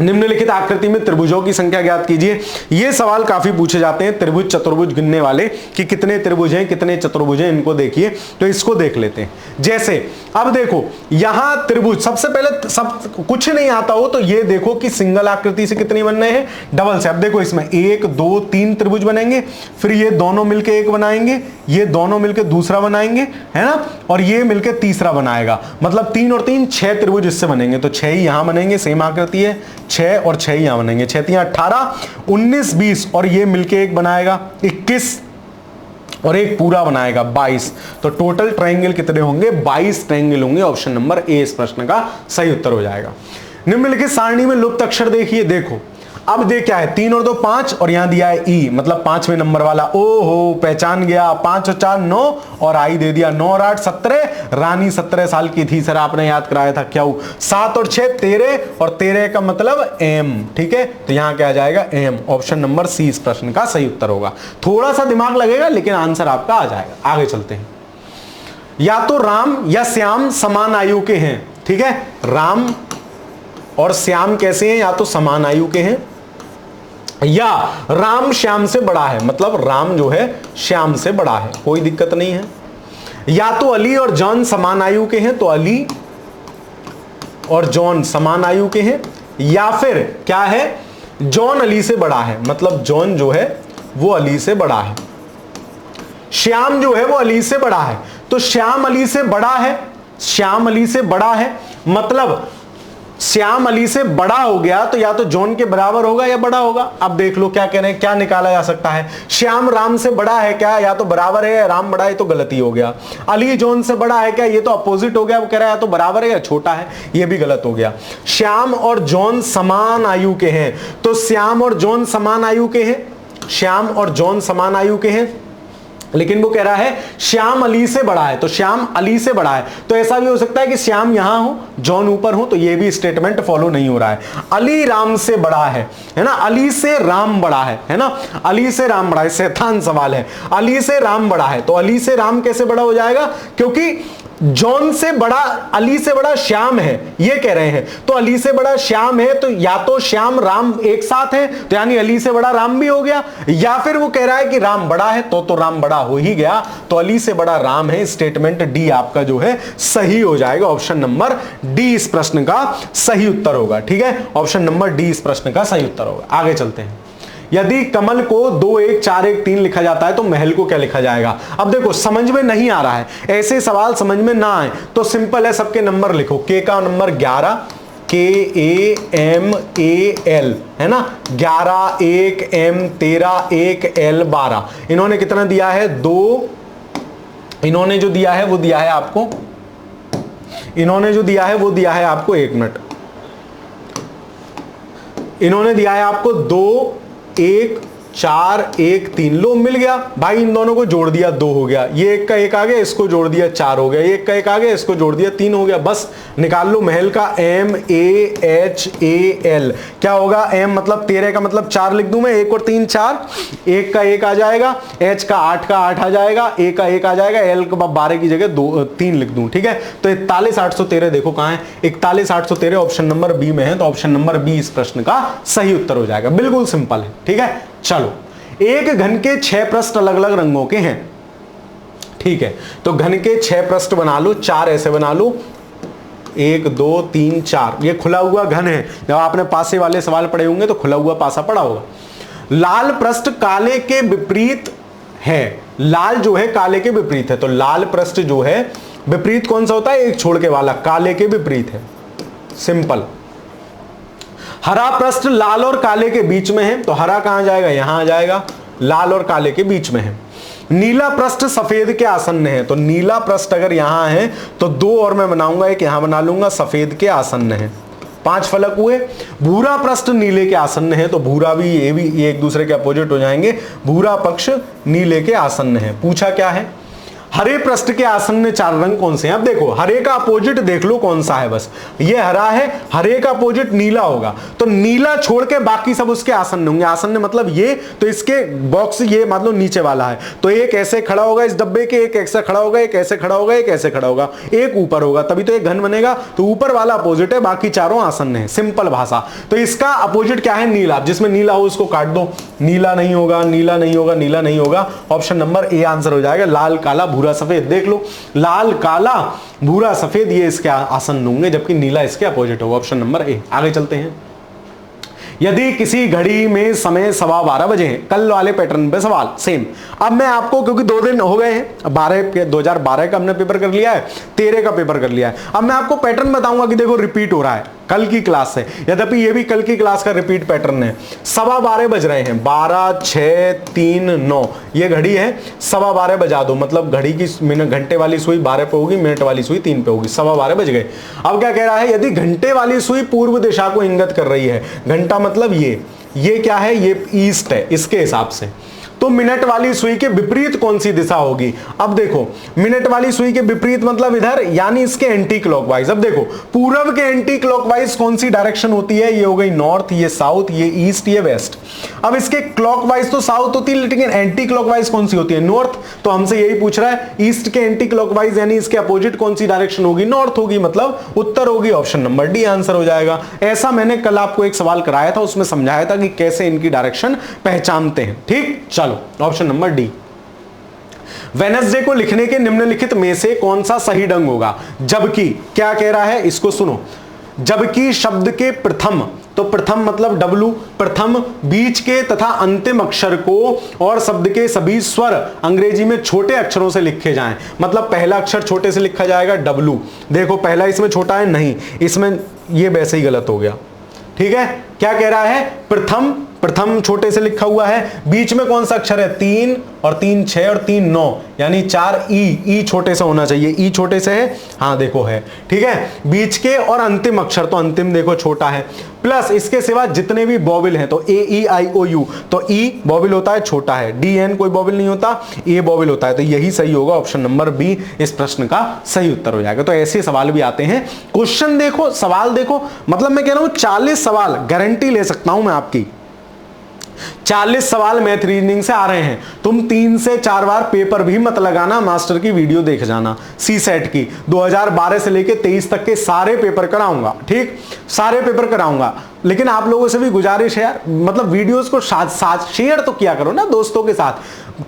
निम्नलिखित आकृति में त्रिभुजों की संख्या ज्ञात कीजिए। ये सवाल काफी पूछे जाते हैं, त्रिभुज चतुर्भुज गिनने वाले, कि कितने त्रिभुज हैं कितने चतुर्भुज हैं, इनको देखिए। तो इसको देख लेते हैं। जैसे अब देखो यहां त्रिभुज, सबसे पहले सब कुछ नहीं आता हो तो ये देखो कि सिंगल आकृति से कितने बनने हैं, डबल से। अब देखो इसमें 1 2 3 त्रिभुज बनेंगे, फिर ये दोनों मिलके एक बनाएंगे, ये दोनों मिलके दूसरा बनाएंगे, है ना, और ये मिलके तीसरा बनाएगा। मतलब 3 और 3 6 त्रिभुज इससे बनेंगे। तो 6 ही यहां बनेंगे, सेम आकृति है, 6 और 6 यहां बनेंगे, 6 3 18 19 20 और ये मिलके एक बनाएगा 21 और एक पूरा बनाएगा 22। तो टोटल ट्रायंगल कितने होंगे, 22 ट्रायंगल होंगे। ऑप्शन नंबर ए इस प्रश्न का सही उत्तर हो जाएगा। निम्नलिखित सारणी में लुप्त अक्षर देखिए। देखो अब देख क्या है, 3 और 2 5 और यहां दिया है ई, मतलब 5वें नंबर वाला। ओहो पहचान गया, 5 और 4 9 और आई दे दिया, 9 और 8 17। रानी 17 साल की थी, सर आपने याद कराया था क्या। 7 और 6 13 और 13 का मतलब एम, ठीक है। तो यहां क्या आ जाएगा, एम। ऑप्शन नंबर सी इस प्रश्न का सही उत्तर होगा। थोड़ा सा दिमाग लगेगा लेकिन आंसर आपका आ जाएगा। आगे चलते हैं। या तो राम या श्याम समान आयु के हैं, ठीक है। राम और श्याम कैसे हैं, या तो समान आयु के हैं या राम श्याम से बड़ा है, मतलब राम जो है श्याम से बड़ा है, कोई दिक्कत नहीं है। या तो अली और जॉन समान आयु के हैं, तो अली और जॉन समान आयु के हैं। या फिर क्या है, जॉन अली से बड़ा है, मतलब जॉन जो है वो अली से बड़ा है। श्याम जो है वो अली से बड़ा है, तो श्याम अली से बड़ा है, श्याम अली से बड़ा है, मतलब श्याम अली से बड़ा हो गया तो या तो जॉन के बराबर होगा या बड़ा होगा। अब देख लो क्या कह रहे हैं, क्या निकाला जा सकता है। श्याम राम से बड़ा है क्या, या तो बराबर है या राम बड़ा है, तो गलती हो गया। अली जॉन से बड़ा है क्या, ये तो अपोजिट हो गया, वो कह रहा है या तो बराबर है या छोटा है, ये भी गलत हो गया। श्याम और जॉन समान आयु के हैं, तो श्याम और जॉन समान आयु के हैं, श्याम और जॉन समान आयु के हैं, लेकिन वो कह रहा है श्याम अली से बड़ा है, तो श्याम अली से बड़ा है। तो ऐसा भी हो सकता है कि श्याम यहां हो जॉन ऊपर हो, तो ये भी स्टेटमेंट फॉलो नहीं हो रहा है। अली राम से बड़ा है ना, अली से राम बड़ा है ना, अली से राम बड़ा है। शैतान सवाल है, अली से राम बड़ा है, तो अली से राम कैसे बड़ा हो जाएगा, क्योंकि जॉन से बड़ा, अली से बड़ा श्याम है, ये कह रहे हैं। तो अली से बड़ा श्याम है, तो या तो श्याम राम एक साथ है, तो यानी अली से बड़ा राम भी हो गया, या फिर वो कह रहा है कि राम बड़ा है, तो राम बड़ा हो ही गया, तो अली से बड़ा राम है। स्टेटमेंट डी आपका जो है सही हो जाएगा। ऑप्शन नंबर डी इस प्रश्न का सही उत्तर होगा, ठीक है। ऑप्शन नंबर डी इस प्रश्न का सही उत्तर होगा। आगे चलते हैं। यदि कमल को 2 1 4 1 3 लिखा जाता है तो महल को क्या लिखा जाएगा। अब देखो समझ में नहीं आ रहा है, ऐसे सवाल समझ में ना आए तो सिंपल है, सबके नंबर लिखो। के का नंबर 11, KAMAL है ना, 11 1 M 13 1 L 12। इन्होंने कितना दिया है, 2। इन्होंने जो दिया है वो दिया है आपको, इन्होंने जो दिया है वो दिया है आपको, 1 मिनट, इन्होंने दिया है आपको 2 1 4 1 3, लो मिल गया भाई, इन दोनों को जोड़ दिया 2 हो गया, ये एक का एक आ गया, इसको जोड़ दिया 4 हो गया, ये एक का एक आ गया, इसको जोड़ दिया 3 हो गया। बस निकाल लो महल का MAHAL, क्या होगा, M मतलब 13 का मतलब 4 लिख दूं मैं, 1 और 3 4, 1 का 1 आ जाएगा, H का 8 आ जाएगा, A का 1 आ जाएगा, L का 12 की जगह 3 लिख दूं, ठीक है। तो 41,813 देखो कहां है, 41,813 ऑप्शन नंबर बी में है, तो ऑप्शन नंबर बी इस प्रश्न का सही उत्तर हो जाएगा। बिल्कुल सिंपल है, ठीक है। चलो, एक घन के 6 पृष्ठ अलग अलग रंगों के हैं, ठीक है। तो घन के 6 पृष्ठ बना लो, 4 ऐसे बना लो, 1 2 3 4, ये खुला हुआ घन है। जब आपने पासे वाले सवाल पढ़े होंगे तो खुला हुआ पासा पढ़ा होगा। लाल पृष्ठ काले के विपरीत है, लाल जो है काले के विपरीत है, तो लाल पृष्ठ जो है विपरीत कौन सा होता है, एक छोड़ के वाला, काले के विपरीत है, सिंपल। हरा पृष्ठ लाल और काले के बीच में है, तो हरा कहां जाएगा, यहां आ जाएगा, लाल और काले के बीच में है। नीला पृष्ठ सफेद के आसन्न है, तो नीला पृष्ठ अगर यहां है तो 2 और मैं बनाऊंगा, एक यहां बना लूंगा, सफेद के आसन्न है, 5 फलक हुए। भूरा पृष्ठ नीले के आसन्न है, तो भूरा भी ये एक दूसरे के अपोजिट हो जाएंगे, भूरा पक्ष नीले के आसन्न है। पूछा क्या है, हरे पृष्ठ के आसन्न 4 रंग कौन से हैं। अब देखो हरे का अपोजिट देख लो कौन सा है, बस ये हरा है, हरे का अपोजिट नीला होगा, तो नीला छोड़ के बाकी सब उसके आसन्न होंगे। आसन्न मतलब ये, तो इसके बॉक्स ये मतलब नीचे वाला है, तो एक ऐसे खड़ा होगा इस डब्बे के, एक ऐसे खड़ा होगा, एक ऐसे खड़ा होगा, एक ऐसे खड़ा होगा, एक ऊपर होगा, तभी तो एक घन बनेगा। तो ऊपर वाला अपोजिट है, बाकी चारों आसन्न है, सिंपल भाषा। तो इसका अपोजिट क्या है, नीला। जिसमें नीला हो उसको काट दो, नीला नहीं होगा, नीला नहीं होगा, नीला नहीं होगा, ऑप्शन नंबर ए आंसर हो जाएगा। लाल काला भूरा सफेद, देख लो लाल काला भूरा सफेद ये इसके आसन्न होंगे, जबकि नीला इसके अपोजिट होगा, ऑप्शन नंबर ए। आगे चलते हैं। यदि किसी घड़ी में समय 12:15 बजे है, कल वाले पैटर्न पे सवाल सेम। अब मैं आपको, क्योंकि 2 दिन हो गए हैं, 2012 का हमने पेपर कर लिया है, 13 का पेपर कर लिया है, अब मैं आपको पैटर्न बताऊंगा कि देखो रिपीट हो रहा है, कल की क्लास है, यद्यपि ये भी कल की क्लास का रिपीट पैटर्न है। 12:15 बज रहे हैं, 12 6 3 9, ये घड़ी है, 12:15 बजा दो, मतलब घड़ी की घंटे वाली सुई 12 पे होगी, मिनट वाली सुई 3 पे होगी, 12:15 बज गए। अब क्या कह रहा है, यदि घंटे वाली सुई पूर्व दिशा को इंगित कर रही है, घंटा मतलब ये क्या है, ये ईस्ट है, इसके हिसाब से, तो मिनट वाली सुई के विपरीत कौन सी दिशा होगी। अब देखो मिनट वाली सुई के विपरीत मतलब इधर, यानी इसके एंटी क्लॉकवाइज। अब देखो पूरब के एंटी क्लॉकवाइज कौन सी डायरेक्शन होती है, ये हो गई नॉर्थ, ये साउथ, ये ईस्ट, ये वेस्ट। अब इसके क्लॉकवाइज तो साउथ होती है, लेकिन एंटी क्लॉकवाइज कौन सी होती है, नॉर्थ। तो हमसे यही पूछ रहा है, ईस्ट के एंटी क्लॉकवाइज यानी इसके अपोजिट कौन सी डायरेक्शन होगी, नॉर्थ होगी, मतलब उत्तर होगी, ऑप्शन नंबर डी आंसर हो जाएगा। ऐसा मैंने कल आपको एक सवाल कराया था, उसमें समझाया था कि कैसे इनकी डायरेक्शन पहचानते हैं, ठीक। चलो ऑप्शन नंबर डी। वेडनेसडे को लिखने के निम्नलिखित में से कौन सा सही ढंग होगा। जबकि क्या कह रहा है, इसको सुनो। जबकि शब्द के प्रथम, तो प्रथम मतलब डब्लू, प्रथम, बीच के तथा अंतिम अक्षर को और शब्द के सभी स्वर अंग्रेजी में छोटे अक्षरों से लिखे जाएं, मतलब पहला अक्षर छोटे से लिखा जाएगा डब्लू। देखो पहला इसमें छोटा है, नहीं इसमें, ये वैसे ही गलत हो गया, ठीक है। क्या कह रहा है, प्रथम, प्रथम छोटे से लिखा हुआ है, बीच में कौन सा अक्षर है, 3 और 3 6 और 3 9, यानी 4 ई छोटे से होना चाहिए, ई छोटे से है, हाँ देखो है, ठीक है। बीच के और अंतिम अक्षर, तो अंतिम देखो छोटा है, प्लस इसके सिवा जितने भी बॉबिल हैं, तो ए ई आई ओ यू, तो ई बॉबिल होता है छोटा है, डी एन कोई बॉबिल नहीं होता, ए बॉबिल होता है, तो यही सही होगा, ऑप्शन नंबर बी इस प्रश्न का सही उत्तर हो जाएगा। तो ऐसे सवाल भी आते हैं, क्वेश्चन देखो, सवाल देखो, मतलब मैं कह रहा हूं 40 सवाल गारंटी ले सकता हूं मैं आपकी, 40 सवाल मैथ रीजनिंग से आ रहे हैं। तुम 3 से 4 बार पेपर भी मत लगाना, मास्टर की वीडियो देख जाना, सी सेट की 2012 से लेके 23 तक के सारे पेपर कराऊंगा, ठीक, सारे पेपर कराऊंगा। लेकिन आप लोगों से भी गुजारिश है यार, मतलब वीडियोस को साथ शेयर तो किया करो ना दोस्तों के साथ,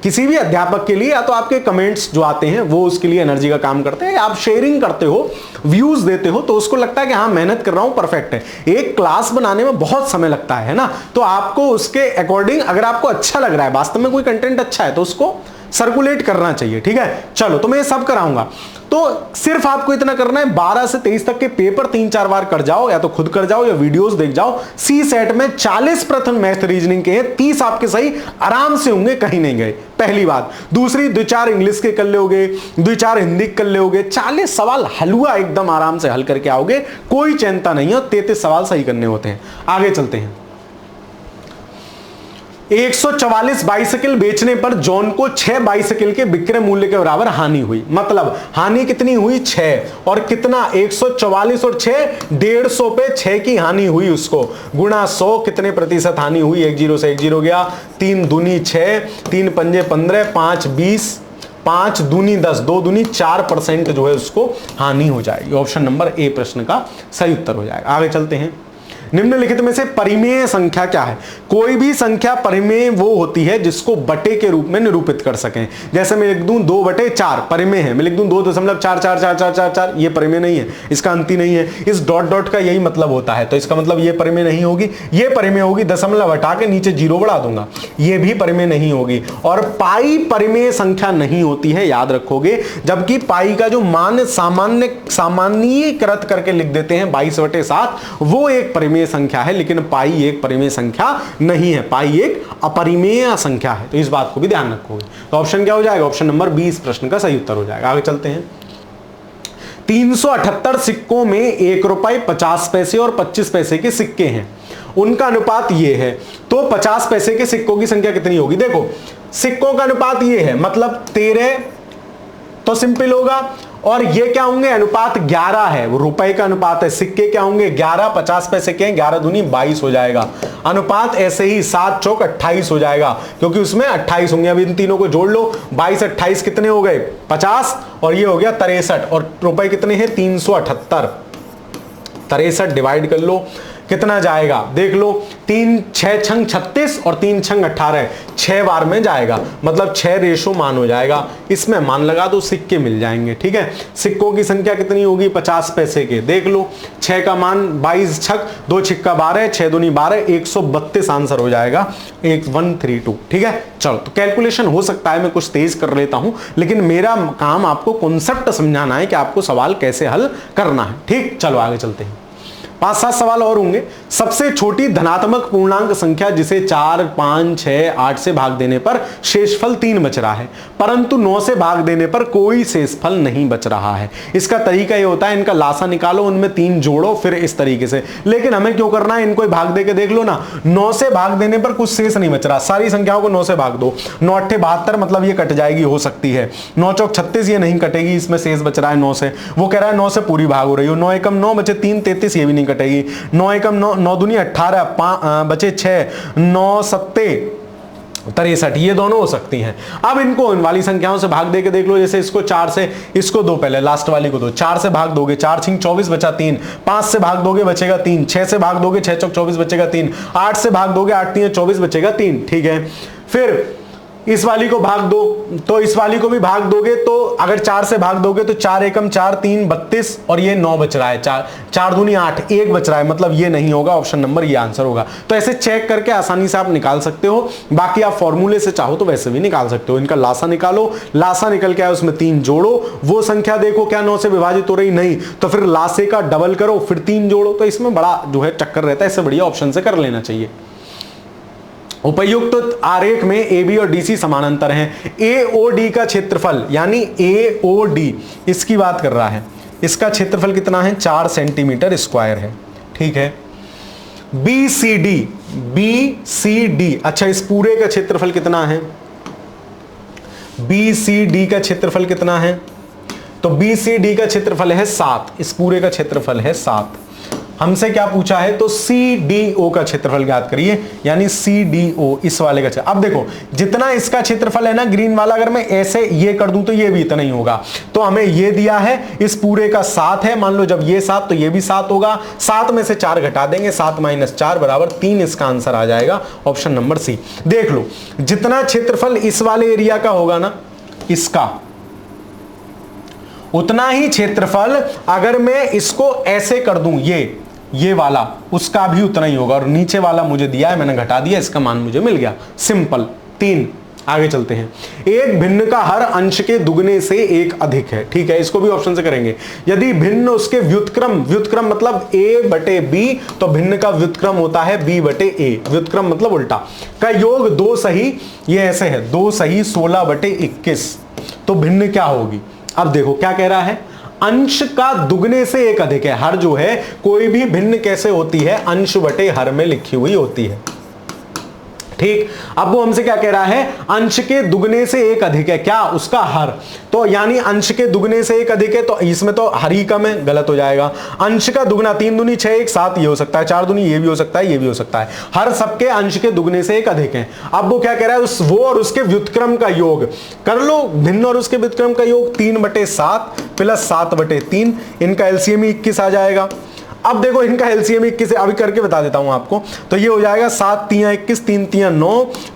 किसी भी अध्यापक के लिए, या तो आपके कमेंट्स जो आते हैं वो उसके लिए एनर्जी का काम करते हैं, आप शेयरिंग करते हो, व्यूज देते हो, तो उसको लगता है कि हाँ मेहनत कर रहा हूं, परफेक्ट है। एक क्लास बनाने में बहुत समय लगता है ना, तो आपको उसके अकॉर्डिंग, अगर आपको अच्छा लग रहा है, वास्तव में कोई कंटेंट अच्छा है, तो उसको सर्कुलेट करना चाहिए, ठीक है। चलो तो मैं ये सब कराऊंगा, तो सिर्फ आपको इतना करना है, 12 से 23 तक के पेपर 3-4 बार कर जाओ, या तो खुद कर जाओ या वीडियोस देख जाओ। सी सेट में 40 प्रश्न मैथ रीजनिंग के हैं, 30 आपके सही आराम से होंगे, कहीं नहीं गए, पहली बात। दूसरी 2-4 इंग्लिश के कर लोगे, 2-4 हिंदी कर लोगे, 40 सवाल हलवा एकदम आराम से हल करके आओगे, कोई चिंता नहीं है, 33 सवाल सही करने होते हैं। आगे चलते हैं। 144 बाइसिकल बेचने पर जॉन को 6 बाइसिकल के विक्रय मूल्य के बराबर हानि हुई। मतलब हानि कितनी हुई? 6। और कितना? 144 और 6 150 पे 6 की हानि हुई, उसको गुणा 100 कितने प्रतिशत हानि हुई? 1 0 से 1 0 गया, 3 दूनी 6, 3 पंजे 15, 5 20, 5 दूनी 10, 2 दूनी 4% जो है उसको हानि हो जाएगी। ऑप्शन नंबर ए प्रश्न का सही उत्तर हो जाएगा। आगे चलते हैं। निम्नलिखित में से परिमेय संख्या क्या है? कोई भी संख्या परिमेय वो होती है जिसको बटे के रूप में निरूपित कर सकें। जैसे मैं लिख दूं 2/4 परिमेय है, मैं लिख दूं 2.444444, ये परिमेय नहीं है, इसका अंत ही नहीं है। इस डॉट डॉट का यही मतलब होता है, तो इसका मतलब ये परिमेय नहीं होगी, ये परिमेय होगी। दशमलव हटा के नीचे 0 बढ़ा दूंगा, ये भी परिमेय नहीं होगी। और पाई परिमेय संख्या नहीं होती है, याद रखोगे। जबकि पाई का जो मान सामान्यीकृत करके लिख देते हैं 22/7, वो एक परिमेय संख्या है, लेकिन पाई एक परिमेय संख्या नहीं है, पाई एक अपरिमेय संख्या है। तो इस बात को भी ध्यान रखोगे। तो ऑप्शन क्या हो जाएगा? ऑप्शन नंबर 20 प्रश्न का सही उत्तर हो जाएगा। आगे चलते हैं। 378 सिक्कों में 1 रुपए 50 पैसे और 25 पैसे के सिक्के हैं, उनका अनुपात ये है। तो 50 पैसे के सिक्कों की संख्या कितनी होगी? देखो सिक्कों का अनुपात ये है, मतलब 13 तो सिंपल होगा। और ये क्या होंगे? अनुपात 11 है, वो रुपए का अनुपात है। सिक्के क्या होंगे? 11, 50 पैसे के 11 दूनी 22 हो जाएगा। अनुपात ऐसे ही 7 चौक 28 हो जाएगा, क्योंकि उसमें 28 होंगे। अब इन तीनों को जोड़ लो, 22 28 कितने हो गए? 50, और ये हो गया 63। और रुपए कितने हैं? 378। 63 डिवाइड कर लो, कितना जाएगा? देख लो, 3 6 छंग 36 और 3 छंग 18, 6 बार में जाएगा, मतलब 6 रेशो मान हो जाएगा। इसमें मान लगा दो, सिक्के मिल जाएंगे। ठीक है, सिक्कों की संख्या कितनी होगी? 50 पैसे के। देख लो, 6 का मान 22 छक 2 छिक्का 12, 6 दूनी 12, 132 आंसर हो जाएगा, 1132। ठीक है, चलो तो कैलकुलेशन हो सकता है मैं कुछ तेज कर लेता हूं, लेकिन मेरा काम आपको कॉन्सेप्ट समझाना है कि आपको सवाल कैसे हल करना है। ठीक, चलो आगे चलते हैं। 5-7 सवाल और होंगे। सबसे छोटी धनात्मक पूर्णांक संख्या जिसे 4, 5, 6, 8 से भाग देने पर शेषफल 3 बच रहा है, परंतु 9 से भाग देने पर कोई शेषफल नहीं बच रहा है। इसका तरीका ये होता है, इनका लासा निकालो, उनमें 3 जोड़ो, फिर इस तरीके से। लेकिन हमें क्यों करना है? इनको भाग दे के देख लो ना, 9 से भाग देने पर कुछ शेष नहीं बच रहा। सारी संख्याओं को 9 से भाग दो, 9 8 72, मतलब ये कट जाएगी, हो सकती है। 9 चौक 36, ये नहीं कटेगी, इसमें शेष बच रहा है 9 से। वो कह रहा है 9 से पूरी भाग हो रही हो। 9 एकम 9 बचे 3 33, ये भी नहीं कटेगी। 9 एकम 9, 9 दूनी 18, बचे 6, 9 सत्ते 63, ये दोनों हो सकती हैं। अब इनको इन वाली संख्याओं से भाग दे के देख लो। जैसे इसको 4 से, इसको दो, पहले लास्ट वाली को दो, 4 से भाग दोगे 4 छिंग 24 बचा 3, 5 से भाग दोगे बचेगा 3, 6 से भाग दोगे 6 चौक 24 बचेगा 3, 8 से भाग दोगे 8 3 24 बचेगा 3। ठीक है, फिर इस वाली को भाग दो, तो इस वाली को भी भाग दोगे, तो अगर 4 से भाग दोगे तो 4 एकम 4 3 32, और ये 9 बच रहा है, 4 दूनी 8, 1 बच रहा है, मतलब ये नहीं होगा। ऑप्शन नंबर ये आंसर होगा। तो ऐसे चेक करके आसानी से आप निकाल सकते हो। बाकी आप फॉर्मूले से चाहो तो वैसे भी निकाल सकते हो। इनका लासा निकालो, लासा निकल के आए उसमें 3 जोड़ो, वो संख्या देखो क्या 9 से विभाजित हो रही, नहीं तो फिर लासे का डबल करो, फिर 3 जोड़ो। तो इसमें बड़ा जो है चक्कर रहता है, इससे बढ़िया ऑप्शन से कर लेना चाहिए। उपयुक्त आरेख में ए बी और डी सी समानांतर हैं। ए ओ डी का क्षेत्रफल, यानी ए ओ डी, इसकी बात कर रहा है, इसका क्षेत्रफल कितना है? 4 सेंटीमीटर स्क्वायर है। ठीक है, बी सी डी, अच्छा इस पूरे का क्षेत्रफल कितना है? बी सी डी का क्षेत्रफल कितना है? तो बी सी डी का क्षेत्रफल है 7, इस पूरे का क्षेत्रफल है 7। हमसे क्या पूछा है? तो सी डी ओ का क्षेत्रफल ज्ञात करिए, यानी सी डी ओ इस वाले का। अब देखो जितना इसका क्षेत्रफल है ना ग्रीन वाला, अगर मैं ऐसे ये कर दूं तो ये भी इतना ही होगा। तो हमें ये दिया है, इस पूरे का 7 है, मान लो जब ये 7 तो ये भी 7 होगा। 7 में से 4 घटा देंगे, 7 - 4 बराबर 3, इसका आंसर आ जाएगा ऑप्शन नंबर सी। देख लो जितना क्षेत्रफल इस वाले एरिया का होगा ना, इसका उतना ही क्षेत्रफल अगर मैं इसको ऐसे कर दूं, ये वाला, उसका भी उतना ही होगा। और नीचे वाला मुझे दिया है, मैंने घटा दिया, इसका मान मुझे मिल गया। सिंपल 3। आगे चलते हैं। एक भिन्न का हर अंश के दुगने से 1 अधिक है। ठीक है, इसको भी ऑप्शन से करेंगे। यदि भिन्न उसके व्युत्क्रम मतलब a बटे b, तो भिन्न का व्युत्क्रम होता है b बटे a, व्युत्क्रम मतलब उल्टा, का योग 2 सही, ये ऐसे है 2 सही 16 बटे 21, तो भिन्न क्या होगी? अब देखो क्या कह रहा है, अंश का दुगने से 1 अधिक है। हर जो है कोई भी भिन्न कैसे होती है? अंश बटे हर में लिखी हुई होती है। ठीक। अब वो हमसे क्या कह रहा है, अंश के दुगने से एक अधिक है, क्या उसका हर, तो यानी अंश के दुगने से एक अधिक है, तो इसमें तो हर ही कम है, गलत हो जाएगा। अंश का दुगना 3 दूनी 6 1 7 ये हो सकता है, 4 दूनी ये भी हो सकता है, ये भी हो सकता है, हर सबके अंश के दुगने से एक अधिक है। अब वो क्या कह रहा है, उस वो और उसके व्युत्क्रम का योग कर लो, भिन्न और उसके व्युत्क्रम का योग 3/7 प्लस 7/3, इनका एलसीएम 21 आ जाएगा। अब देखो इनका एलसीएम 21 अभी करके बता देता हूं आपको, तो ये हो जाएगा 7 3 21 3 3 9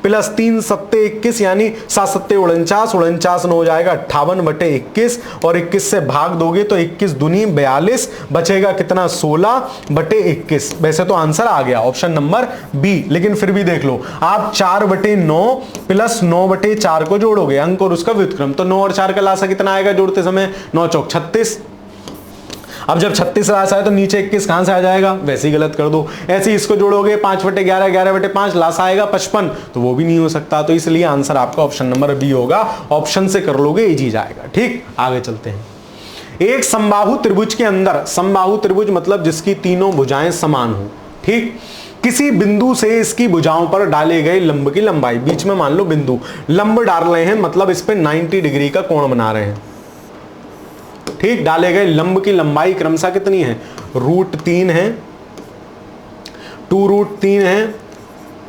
प्लस 3 7 21 यानी 7 7 49 49 9 हो जाएगा 58/21 और 21 से भाग दोगे तो 21 दूनी 42 बचेगा कितना 16/21। वैसे तो आंसर आ गया ऑप्शन नंबर बी, लेकिन फिर भी देख लो आप 4/9 प्लस 9/4 को जोड़ोगे अंक और उसका व्युत्क्रम, तो 9 और 4 का लासा कितना आएगा जोड़ते समय, 9 चौक 36। अब जब 36 लासा है तो नीचे 21 कहां से आ जाएगा, वैसे ही गलत कर दो। ऐसे ही इसको जोड़ोगे 5/11 11/5 लासा आएगा 55, तो वो भी नहीं हो सकता, तो इसलिए आंसर आपका ऑप्शन नंबर बी होगा। ऑप्शन से कर लोगे इजी जाएगा। ठीक, आगे चलते हैं। एक समबाहु त्रिभुज के अंदर, समबाहु त्रिभुज मतलब जिसकी तीनों भुजाएं समान हो, ठीक, किसी बिंदु से इसकी भुजाओं पर डाले गए लंब की लंबाई, बीच में मान लो बिंदु लंब डाल रहे हैं, मतलब इस पे 90 डिग्री का कोण बना रहे हैं। ठीक, डाले गए लंब की लंबाई क्रमशः कितनी है, √3 है, 2√3 है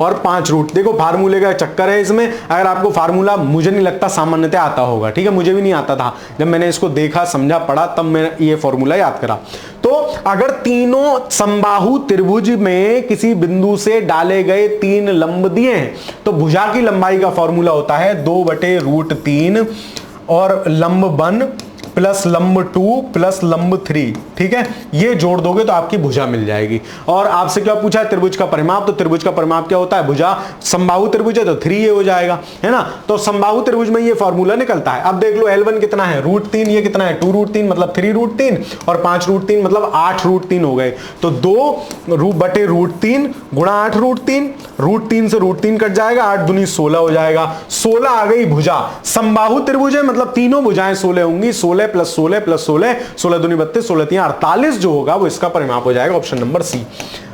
और 5 देखो फार्मूले का चक्कर है इसमें, अगर आपको फार्मूला मुझे नहीं लगता सामान्यतः आता होगा, ठीक है, मुझे भी नहीं आता था, जब मैंने इसको देखा समझा पढ़ा तब मैंने ये फॉर्मूला याद करा। तो अगर तीनों समबाहु त्रिभुज में किसी बिंदु से डाले गए 3 लंब दिए हैं तो भुजा की लंबाई का फॉर्मूला होता है 2/√3 और लंब 1 प्लस लंब 2 प्लस लंब 3, ठीक है, ये जोड़ दोगे तो आपकी भुजा मिल जाएगी। और आपसे क्या पूछा है, त्रिभुज का परिमाप, तो त्रिभुज का परिमाप क्या होता है, भुजा, समबाहु त्रिभुज है तो 3 ये हो जाएगा, है ना, तो समबाहु त्रिभुज में ये फॉर्मूला निकलता है। अब देख लो L1 कितना है, √3, ये कितना है 2√3 मतलब 3√3 और 5√3 मतलब 8√3 हो गए, तो 2/√3 गुणा 8√3, √3 से √3 कट जाएगा, 8 दूनी 16 हो जाएगा, 16 आ गई भुजा। समबाहु त्रिभुज है मतलब तीनों भुजाएं 16 होंगी, 16 प्लस 16 प्लस 16, 16 दूनी 32, 16 3 48 जो होगा वो इसका परिमाप हो जाएगा, ऑप्शन नंबर सी।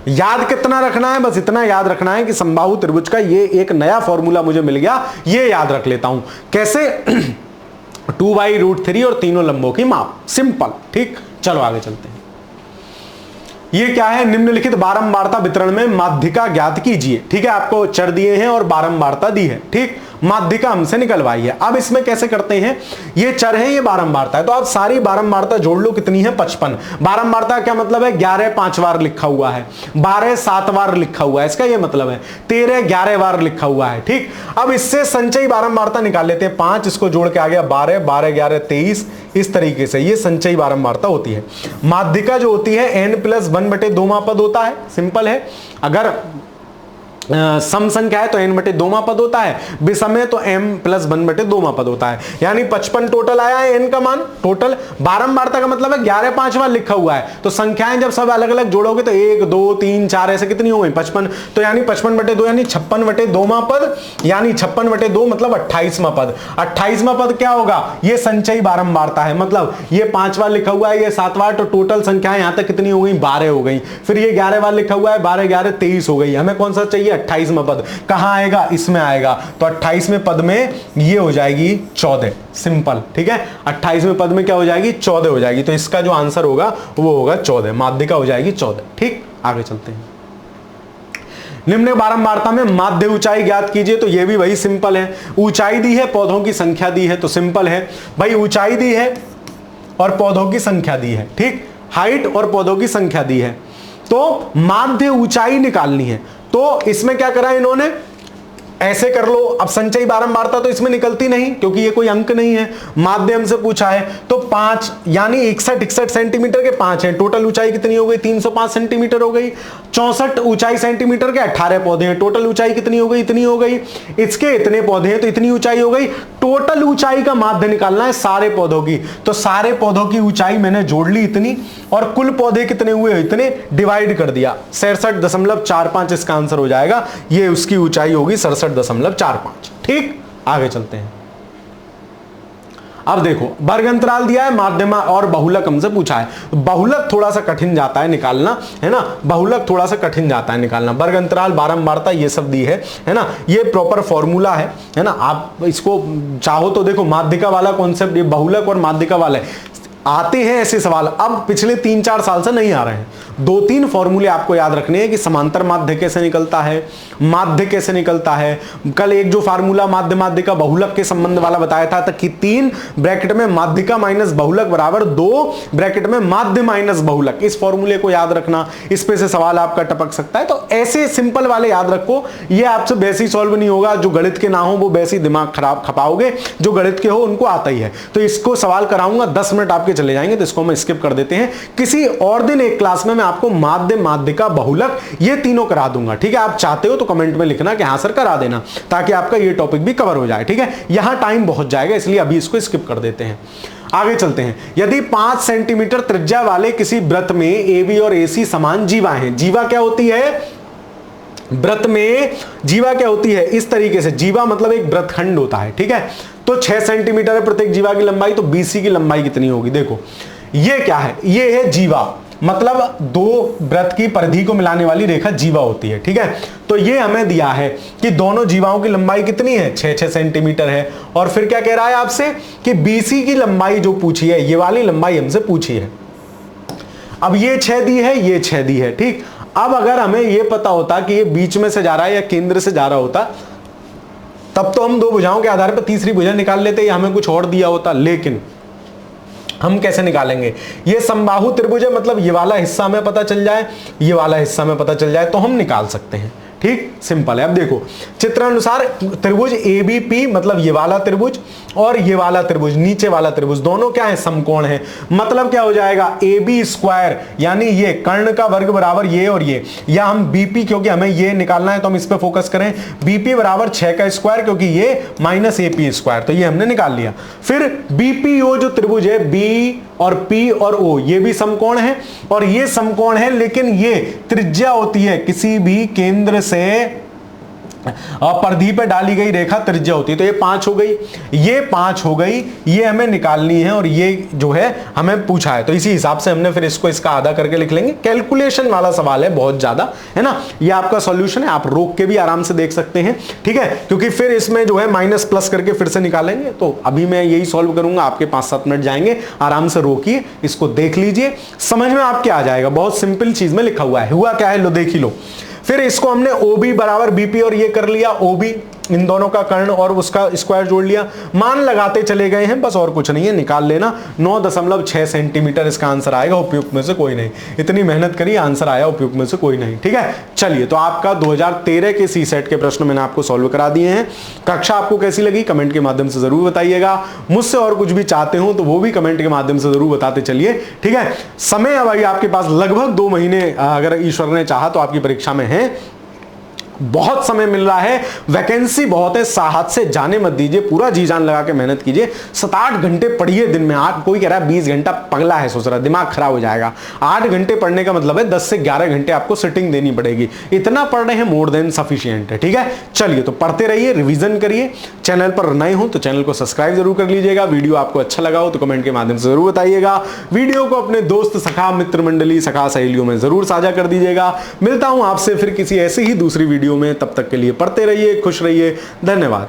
याद कितना रखना है, बस इतना याद रखना है कि समबाहु त्रिभुज का ये एक नया फॉर्मूला मुझे मिल गया, ये याद रख लेता हूं कैसे 2/√3 और तीनों लंबों की माप, सिंपल। ठीक, चलो आगे चलते हैं। ये क्या है, निम्नलिखित बारंबारता वितरण में माध्यिका ज्ञात कीजिए। ठीक है, आपको चर दिए हैं और बारंबारता दी है, ठीक, माध्यिका हमसे निकलवाई है। अब इसमें कैसे करते हैं, ये चर है, ये बारंबारता है, तो आप सारी बारंबारता जोड़ लो, कितनी है 55। बारंबारता क्या मतलब है, 11 5 बार लिखा हुआ है, 12 7 बार लिखा हुआ है, इसका ये मतलब है 13 11 बार लिखा हुआ है। ठीक, अब इससे संचयी बारंबारता निकाल लेते हैं, 5 इसको जोड़ के आ गया 12 12 11 23, इस तरीके से ये संचयी बारंबारता होती है। माध्यिका जो होती है n+1/2 पद होता है, सिंपल है। अगर सम संख्या है तो n/2 पद होता है, विषम है तो m+1/2 पद होता है, यानी 55 टोटल आया है n का मान टोटल। बारंबारता का मतलब है 11 5 बार लिखा हुआ है, तो संख्याएं जब सब अलग अलग जोड़ोगे तो 1 2 3 4 ऐसे कितनी हो गई 55, तो यानी 55/2 यानी 56/2 पद, यानी 56/2 मतलब 28वां पद। 28वां पद क्या होगा, ये संचयी बारंबारता है, मतलब ये 5 बार लिखा हुआ है, ये 7 बार, तो टोटल संख्याएं यहां तक कितनी हो गई 12 हो गई। फिर ये 11 बार लिखा हुआ है, 12 11 23 हो गई। हमें कौन सा चाहिए, 28वां पद, कहां आएगा, इसमें आएगा, तो 28वें पद में ये हो जाएगी 14, सिंपल। ठीक है, 28वें पद में क्या हो जाएगी 14 हो जाएगी, तो इसका जो आंसर होगा वो होगा 14, माध्यिका हो जाएगी 14। ठीक, आगे चलते हैं। निम्न बारंबारता में माध्य ऊंचाई ज्ञात कीजिए, तो ये भी वही सिंपल है, ऊंचाई दी है, पौधों की संख्या दी है, तो सिंपल है भाई, ऊंचाई दी है और पौधों की संख्या दी है, ठीक, हाइट और पौधों की संख्या दी है, तो माध्य ऊंचाई निकालनी है। तो इसमें क्या करा इन्होंने, ऐसे कर लो। अब संचयी बारंबारता तो इसमें निकलती नहीं क्योंकि ये कोई अंक नहीं है, माध्यम से पूछा है, तो 5 यानी 61 सेंटीमीटर के 5 हैं, टोटल ऊंचाई कितनी हो गई 305 सेंटीमीटर हो गई। 64 ऊंचाई सेंटीमीटर के 18 पौधे हैं, टोटल ऊंचाई कितनी हो गई, इतनी हो गई। इसके इतने पौधे हैं तो इतनी ऊंचाई हो गई। टोटल ऊंचाई का माध्य निकालना है सारे पौधों की, तो सारे पौधों की ऊंचाई मैंने जोड़ ली इतनी, और कुल पौधे कितने हुए इतने, डिवाइड कर दिया, 67.45 इसका आंसर हो जाएगा। ये उसकी ऊंचाई होगी 67.45। ठीक, आगे चलते हैं। अब देखो वर्ग अंतराल दिया है, माध्यमा और बहुलक हमसे पूछा है। बहुलक थोड़ा सा कठिन जाता है निकालना, है ना, बहुलक थोड़ा सा कठिन जाता है निकालना। वर्ग अंतराल, बारंबारता, ये सब दी है ना, ये प्रॉपर फॉर्मूला है ना। आप इसको चाहो तो देखो माध्यिका वाला कॉन्सेप्ट, ये बहुलक और माध्यिका वाला है, आते हैं ऐसे सवाल, अब पिछले 3-4 साल से नहीं आ रहे हैं। 2-3 फॉर्मूले आपको याद रखने हैं कि समांतर माध्य कैसे निकलता है, माध्य कैसे निकलता है। कल एक जो फार्मूला माध्य माध्यिका बहुलक के संबंध वाला बताया था कि 3 ब्रैकेट में माध्यिका माइनस बहुलक बराबर 2 ब्रैकेट में माध्य माइनस बहुलक, इस फॉर्मूले को याद रखना, इस पे से सवाल आपका टपक सकता है। तो ऐसे सिंपल वाले याद रखो, ये आपसे वैसे ही सॉल्व नहीं होगा, जो गणित के ना हो वो वैसे ही दिमाग खराब खपाओगे, जो गणित के हो उनको आता ही है। तो इसको सवाल कराऊंगा, 10 मिनट आपके चले जाएंगे, तो इसको हम स्किप कर देते हैं। किसी और दिन एक क्लास में मैं आपको माध्य, माध्यिका, बहुलक ये तीनों करा दूंगा, ठीक है। आप चाहते हो तो कमेंट में लिखना कि हां सर करा देना, ताकि आपका ये टॉपिक भी कवर हो जाए, ठीक है। यहां टाइम बहुत जाएगा, इसलिए अभी इसको स्किप कर देते हैं, आगे चलते हैं। यदि 5 सेंटीमीटर त्रिज्या वाले किसी वृत्त में ए बी और ए सी समान जीवा हैं, जीवा क्या होती है, वृत्त में जीवा क्या होती है, इस तरीके से जीवा मतलब एक वृत्तखंड होता है, ठीक है। तो 6 सेंटीमीटर है प्रत्येक जीवा की लंबाई, तो बीसी की लंबाई कितनी होगी, देखो ये क्या है, ये है जीवा, मतलब 2 वृत्त की परिधि को मिलाने वाली रेखा जीवा होती है, ठीक है। तो ये हमें दिया है कि दोनों जीवाओं की लंबाई कितनी है, 6-6 सेंटीमीटर है। और फिर क्या कह रहा है आपसे कि बीसी की लंबाई जो पूछी है, ये वाली लंबाई हमसे पूछी है। अब ये 6 दी है, ये 6 दी है, ठीक। अब अगर हमें ये पता होता कि ये बीच में से जा रहा है या केंद्र से जा रहा होता, तब तो हम 2 भुजाओं के आधार पर तीसरी भुजा निकाल लेते, या हमें कुछ और दिया होता। लेकिन हम कैसे निकालेंगे, ये समबाहु त्रिभुज है, मतलब ये वाला हिस्सा हमें पता चल जाए, ये वाला हिस्सा हमें पता चल जाए तो हम निकाल सकते हैं, ठीक, सिंपल है। अब देखो चित्रानुसार त्रिभुज एबीपी, मतलब ये वाला त्रिभुज और ये वाला त्रिभुज, नीचे वाला त्रिभुज, दोनों क्या है, समकोण है। मतलब क्या हो जाएगा, ए बी स्क्वायर, यानी ये कर्ण का वर्ग बराबर ये और ये, या हम बीपी, क्योंकि हमें ये निकालना है तो हम इस पे फोकस करें, बीपी बराबर 6 का स्क्वायर, क्योंकि ये माइनस एपी स्क्वायर, तो ये हमने निकाल लिया। फिर बीपीओ जो त्रिभुज है, बी और पी और ओ, ये भी समकोण है और ये समकोण है, लेकिन ये त्रिज्या होती है किसी भी केंद्र से परिधि पे डाली गई रेखा त्रिज्या होती है। तो ये 5 हो गई, ये 5 हो गई, ये हमें निकालनी है और ये जो है हमें पूछा है, तो इसी हिसाब से हमने फिर इसको इसका आधा करके लिख लेंगे। कैलकुलेशन वाला सवाल है बहुत ज्यादा, है ना, ये आपका सॉल्यूशन है, आप रोक के भी आराम से देख सकते हैं, ठीक है, क्योंकि फिर इसमें जो है माइनस प्लस करके फिर से निकालेंगे। तो अभी मैं यही सॉल्व करूंगा, आपके 5-7 मिनट जाएंगे, आराम से रोकिए, इसको देख लीजिए, समझ में आपके आ जाएगा। बहुत सिंपल चीज में लिखा हुआ है, हुआ क्या है लो देख ही लो। फिर इसको हमने OB बराबर BP और ये कर लिया, OB इन दोनों का कर्ण और उसका स्क्वायर जोड़ लिया, मान लगाते चले गए हैं, बस और कुछ नहीं है, निकाल लेना। 9.6 सेंटीमीटर इसका आंसर आएगा, उपयुक्त में से कोई नहीं, इतनी मेहनत करी, आंसर आया, उपयुक्त में से कोई नहीं, ठीक है। चलिए, तो आपका 2013 के सी सेट के प्रश्न मैंने आपको सॉल्व करा दिए हैं। कक्षा आपको कैसी लगी कमेंट के माध्यम से जरूर बताइएगा। मुझसे और कुछ भी चाहते हो तो वो भी कमेंट के माध्यम से जरूर बताते चलिए, ठीक है। समय अब आपके पास लगभग 2 महीने, अगर ईश्वर ने चाहा तो आपकी परीक्षा में है, बहुत समय मिल रहा है, वैकेंसी बहुत है, साहत से जाने मत दीजिए, पूरा जी जान लगा के मेहनत कीजिए। 7-8 घंटे पढ़िए दिन में। आप कोई कह रहा है 20 घंटा, पगला है सोच रहा, दिमाग खराब हो जाएगा। 8 घंटे पढ़ने का मतलब है 10 से 11 घंटे आपको सिटिंग देनी पड़ेगी। इतना पढ़ रहे हैं, मोर देन सफिशिएंट है, ठीक है। चलिए, तो पढ़ते रहिए, रिवीजन करिए। चैनल पर नए हो तो चैनल को सब्सक्राइब जरूर कर लीजिएगा। वीडियो आपको अच्छा लगा हो तो कमेंट के माध्यम से जरूर बताइएगा। वीडियो को अपने दोस्त, सखा, मित्र मंडली, सखा सहेलियों में जरूर साझा कर दीजिएगा। मिलता हूं आपसे फिर किसी ऐसी ही दूसरी वीडियो में, तब तक के लिए पढ़ते रहिए, खुश रहिए, धन्यवाद।